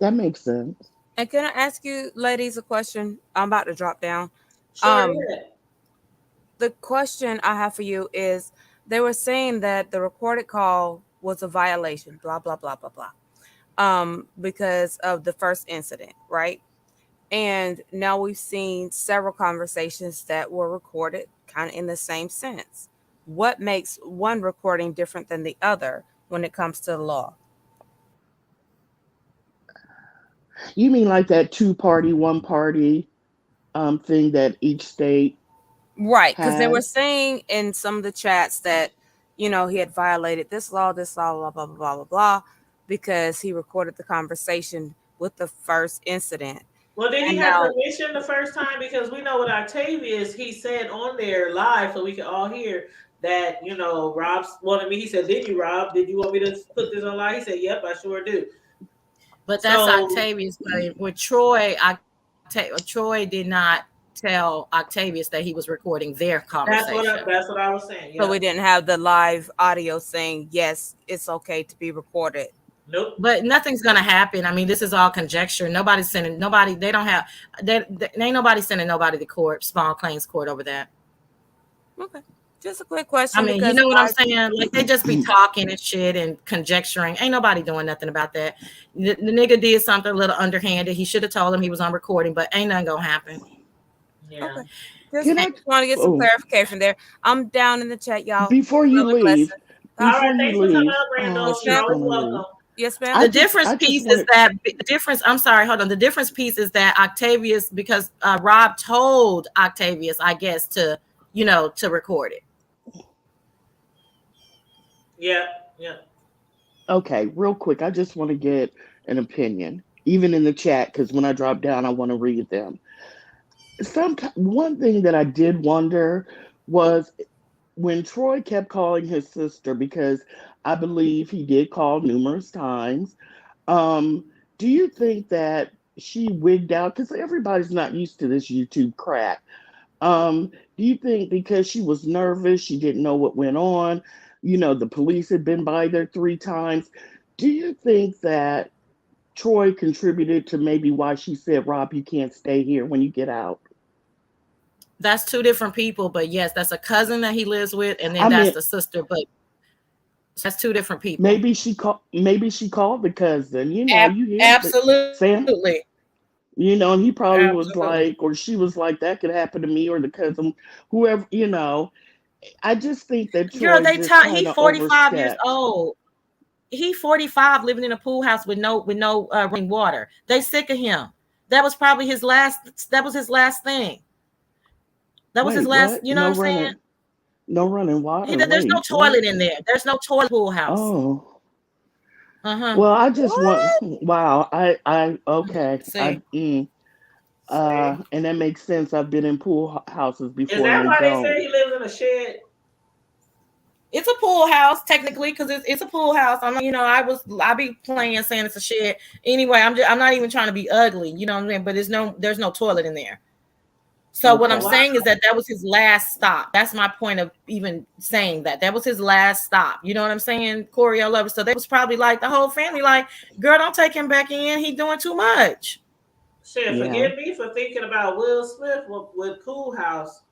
That makes sense. And can I ask you, ladies, a question? I'm about to drop down. Sure. The question I have for you is they were saying that the recorded call was a violation, blah, blah, blah, blah, blah. Because of the first incident, right? And now we've seen several conversations that were recorded kind of in the same sense. What makes one recording different than the other when it comes to the law? You mean like that two party, one party thing that each state Right, because they were has? saying in some of the chats that, he had violated this law, blah, blah, blah, blah, blah, blah, because he recorded the conversation with the first incident. Well, did he And have now, permission the first time? Because we know with Octavius, he said on there live, so we can all hear that, Rob wanted me. He said, "Did you, Rob? Did you want me to put this on live?" He said, "Yep, I sure do." But that's So Octavius. But with Troy, Troy did not tell Octavius that he was recording their conversation. that's what I was saying. so Yeah. we didn't have the live audio saying, yes, it's okay to be recorded. Nope. But nothing's gonna happen. I mean, this is all conjecture. Nobody's sending nobody. They don't have. Ain't nobody sending nobody to court, small claims court over that. Okay. Just a quick I question mean, you because know what I'm saying? Like they just be talking and shit and conjecturing. Ain't nobody doing nothing about that. The nigga did something a little underhanded. He should have told him he was on recording, but ain't nothing gonna happen. Yeah. okay. Just Can I? want to get some Oh, clarification there. I'm down in the chat, y'all. before you Another leave, blessing. All right. before you Thanks for coming leave, up, I Randall. Yes, You're just ma'am. always want to leave. welcome. Yes, ma'am. I The just, difference I just piece is wanted. that the difference. I'm sorry, hold on. The difference piece is that Octavius, because Rob told Octavius, I guess, to to record it. Yeah. Yeah. Okay, real quick, I just want to get an opinion, even in the chat, because when I drop down, I want to read them. One thing that I did wonder was when Troy kept calling his sister, because I believe he did call numerous times. Um, do you think that she wigged out? Because everybody's not used to this YouTube crap. Do you think because she was nervous, she didn't know what went on? The police had been by there 3 times. Do you think that Troy contributed to maybe why she said, Rob, you can't stay here when you get out? That's two different people, but yes, that's a cousin that he lives with, and then I that's mean, the sister, but that's two different people. maybe she called the cousin. You hear the Sam, Absolutely. and he probably was Absolutely. like, or she was like, that could happen to me, or the cousin, whoever. I just think that Girl, Troy just he kind of 45 years overstepped. old. He 45 living in a pool house with no running water. They sick of him. That was probably his last thing. That was his Wait, last, what? you know what No I'm saying? running, No running water. There's no Wait, what? toilet in there. There's no toilet pool house. Oh. Uh-huh. Well, I just want. What? Wow. Okay. See. See? And that makes sense. I've been in houses Is before, and that they why they say don't. he lives in a shed? It's a pool house technically because it's a pool house. I'm not, I be playing saying it's a shed. Anyway, I'm not even trying to be ugly, you know what I mean? But there's no toilet in there. So what I'm Okay. Wow. saying is that was his last stop. That's my point of even saying that. That was his last stop. You know what I'm saying, Corey? I love it. So they was probably like the whole family, like, girl, don't take him back in. He doing too much. Shit, Yeah. forgive me for thinking about Will Smith with Pool House.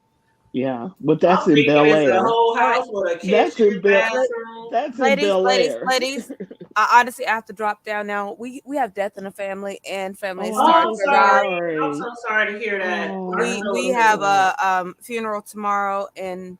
Yeah. But I'm that's in thinking Bel it's a Air. whole All right, house with a That's kitchen, in Bel. bathroom. That's in ladies, Bel ladies, Air. ladies. I honestly have to drop down now. We have death in the family, and family Oh, is I'm Oh, starting I'm so to arrive. sorry. I'm sorry. so sorry to hear that. I'm Oh, We I'm so we so have offended. sorry. a funeral tomorrow, and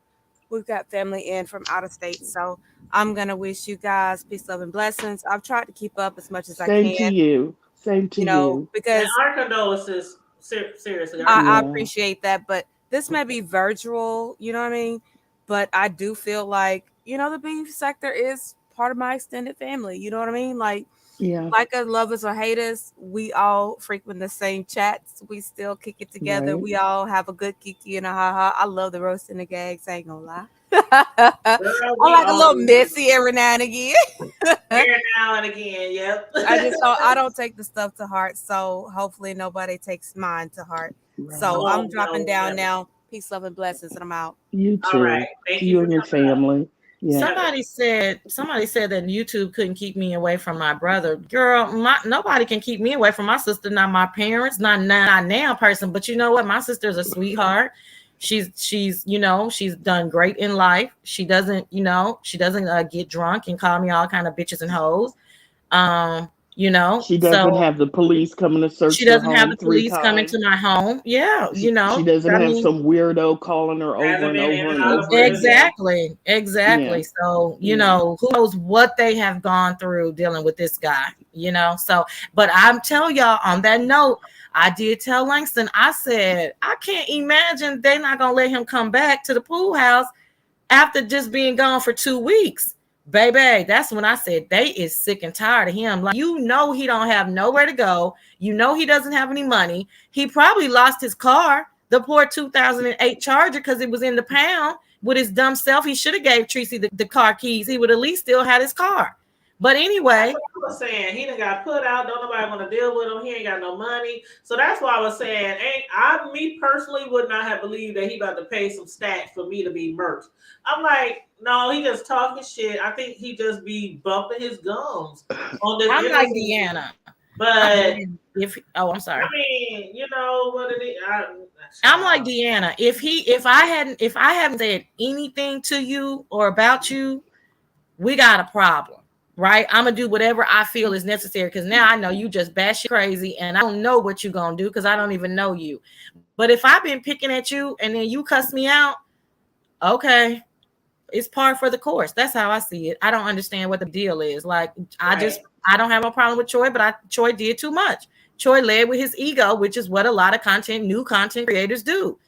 we've got family in from out of state. So I'm gonna wish you guys peace, love, and blessings. I've tried to keep up as much as I Same to can, you. Same to you. And because our condolences. Seriously, our I condolences. Yeah. appreciate that. But this may be virtual, you know what I mean? But I do feel like, the beef sector is part of my extended family. You know what I mean? Yeah. Like us, love us or hate us, we all frequent the same chats. We still kick it together. Right. We all have a good kiki and a ha ha. I love the roast and the gags. I ain't gonna lie. I Girl, we like a all little do messy every now and again. here now and again. Yep. I don't take the stuff to heart. So hopefully nobody takes mine to heart. So Right. I'm Oh dropping no, down never. now. Peace, love, and blessings, and I'm out. You All right. too. To Thank you you for and your coming up. family. Yeah. Have a Somebody said that YouTube couldn't keep me away from my brother. Girl, nobody can keep me away from my sister, not my parents, not now person. But you know what? My sister's a sweetheart. She's she's done great in life. She doesn't get drunk and call me all kind of bitches and hoes. Um, She doesn't so have the police coming to she search their doesn't have home the three police coming times. to my home. Yeah, She doesn't I have mean, some weirdo calling her over hasn't and been in over and and out of over prison. again. exactly. Yeah. So, Yeah. who knows what they have gone through dealing with this guy, So, but I'm telling y'all on that note, I did tell Langston, I said, I can't imagine they're not going to let him come back to the pool house after just being gone for 2 weeks. Baby, that's when I said they is sick and tired of him. Like, he don't have nowhere to go. He doesn't have any money. He probably lost his car, the poor 2008 Charger, because it was in the pound with his dumb self. He should have gave Tracy the car keys. He would at least still had his car. But That's anyway, what I was saying. He done got put out. Don't nobody want to deal with him. He ain't got no money. So that's why I was saying, me personally would not have believed that he about to pay some stacks for me to be murked. I'm like, no, he just talking shit. I think he just be bumping his gums on this I'm like interview. Deanna. But I'm sorry. I mean, you know what it is. I'm like Deanna. If I haven't said anything to you or about you, we got a problem, right? I'm gonna do whatever I feel is necessary because now I know you just batshit crazy, and I don't know what you're gonna do because I don't even know you. But if I've been picking at you and then you cuss me out, okay, it's par for the course. That's how I see it. I don't understand what the deal is. Like, I don't have a problem with Troy, but Troy did too much. Troy led with his ego, which is what a lot of new content creators do.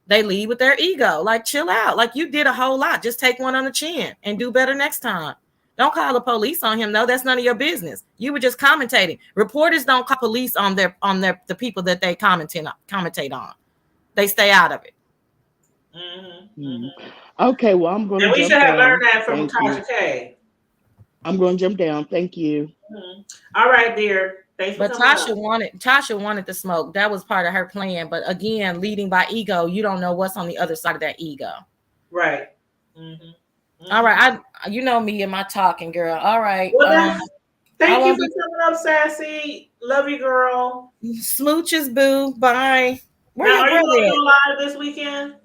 They lead with their ego. Like, chill out. Like, you did a whole lot. Just take one on the chin and do better next time. Don't call the police on him. No, that's none of your business. You were just commentating. Reporters don't call police on the people that they commentate on. They stay out of it. Mm-hmm, Mm. mm-hmm. Okay, well, I'm going And to we should jump have learned down. that from Thank you. Tasha K. I'm going to jump down. Thank you. Mm-hmm. All right, dear. Thanks for But coming up. Tasha wanted the smoke. That was part of her plan. But again, leading by ego, you don't know what's on the other side of that ego. Right. Mm-hmm. Mm-hmm. All right, you know me and my talking, girl. All right. Well, thank you love for coming up, Sassy. Love you, girl. Smooches, boo. Bye. Where Now, your are you brother going to at? go live this weekend?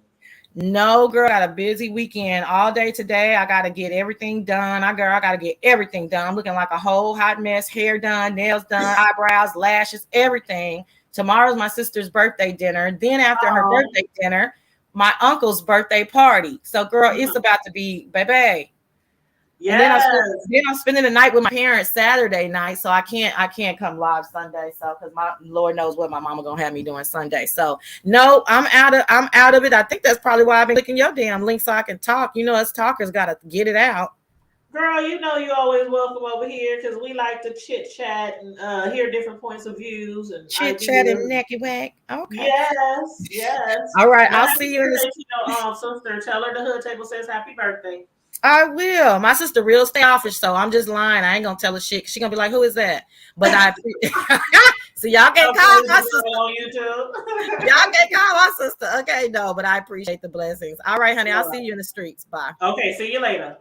No, girl. I got a busy weekend all day today. I got to get everything done. I got to get everything done. I'm looking like a whole hot mess. Hair done, nails done, eyebrows, lashes, everything. Tomorrow's my sister's birthday dinner. Then after her birthday dinner, my uncle's birthday party. So, girl, it's about to be, baby. And then I'm spending the night with my parents Saturday night, so I can't come live Sunday. So because my Lord knows what my mama gonna have me doing Sunday. So no, I'm out of it. I think that's probably why I've been clicking your damn link so I can talk. You know, us talkers gotta get it out. Girl, you know you always welcome over here because we like to chit chat and hear different points of views and Chit ideas. chat and necky whack. Okay. Yes. All right, But I'll see you in the. Sister, tell her the hood table says happy birthday. I will. My sister real standoffish, so I'm just lying. I ain't gonna tell her shit. She gonna be like, "Who is that?" But I so y'all can't call my sister on YouTube. Y'all can't call my sister. Okay, no, but I appreciate the blessings. All right, honey. I'll see you in the streets. Bye. Okay, see you later.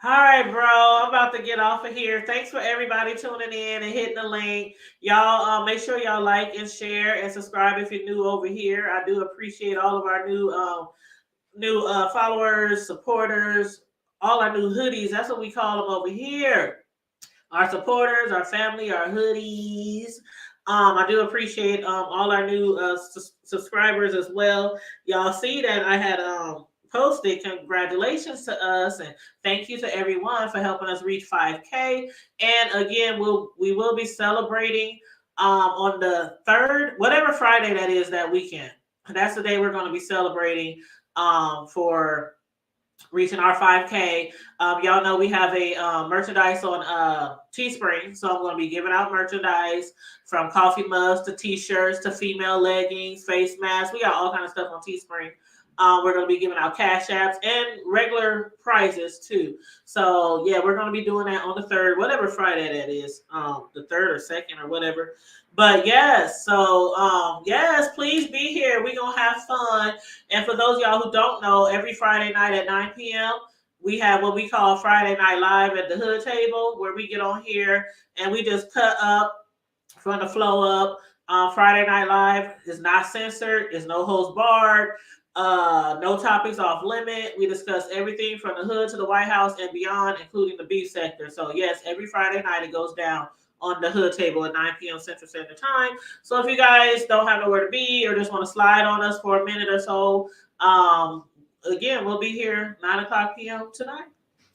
All right, bro. I'm about to get off of here. Thanks for everybody tuning in and hitting the link. Y'all make sure y'all like and share and subscribe if you're new over here. I do appreciate all of our new followers, supporters, all our new hoodies. That's what we call them over here. Our supporters, our family, our hoodies. I do appreciate all our new subscribers as well. Y'all see that I had posted congratulations to us and thank you to everyone for helping us reach 5K. And again, we will be celebrating on the 3rd, whatever Friday that is that weekend. That's the day we're going to be celebrating for reaching our 5K. Y'all know we have a merchandise on Teespring, so I'm going to be giving out merchandise from coffee mugs to t-shirts to female leggings, face masks. We got all kind of stuff on Teespring. We're going to be giving out cash apps and regular prizes too. So yeah, we're going to be doing that on the 3rd, whatever Friday that is, the 3rd or 2nd or whatever. But yes, so yes, please be here. We're going to have fun. And for those of y'all who don't know, every Friday night at 9 p.m., we have what we call Friday Night Live at the Hood Table, where we get on here and we just cut up from the flow up. Friday Night Live is not censored. It's no holds barred. No topics off limit. We discuss everything from the hood to the White House and beyond, including the beef sector. So yes, every Friday night it goes down on the Hood Table at 9 p.m. Central Standard Time. So if you guys don't have nowhere to be or just want to slide on us for a minute or so, again, we'll be here 9 o'clock p.m. tonight.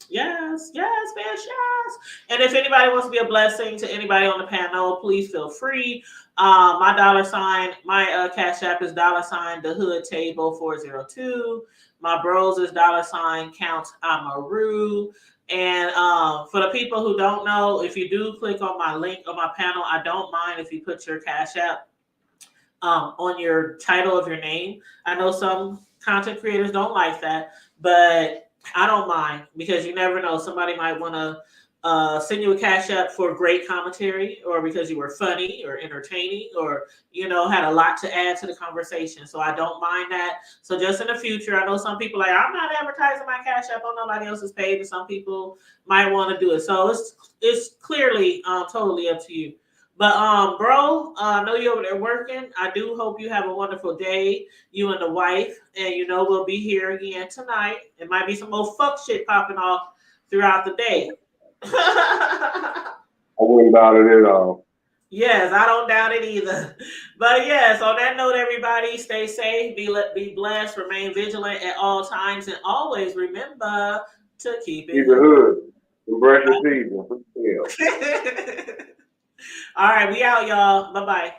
Yes, bitch, yes. And if anybody wants to be a blessing to anybody on the panel, please feel free. My my Cash App is $ the Hood Table 402. My bros is $ Count Amaru. And for the people who don't know, if you do click on my link on my panel, I don't mind if you put your Cash App on your title of your name. I know some content creators don't like that, but I don't mind because you never know. Somebody might want to send you a Cash App for great commentary or because you were funny or entertaining or, you know, had a lot to add to the conversation. So I don't mind that. So just in the future, I know some people like, I'm not advertising my Cash App on nobody else's page, and some people might want to do it. So it's clearly totally up to you. But bro, I know you're over there working. I do hope you have a wonderful day, you and the wife. And you know we'll be here again tonight. It might be some more fuck shit popping off throughout the day. I wouldn't doubt it at all. Yes, I don't doubt it either. But yes, on that note, everybody, stay safe, be blessed, remain vigilant at all times, and always remember to keep it hood. Embrace the season. Yeah. All right, we out, y'all. Bye-bye.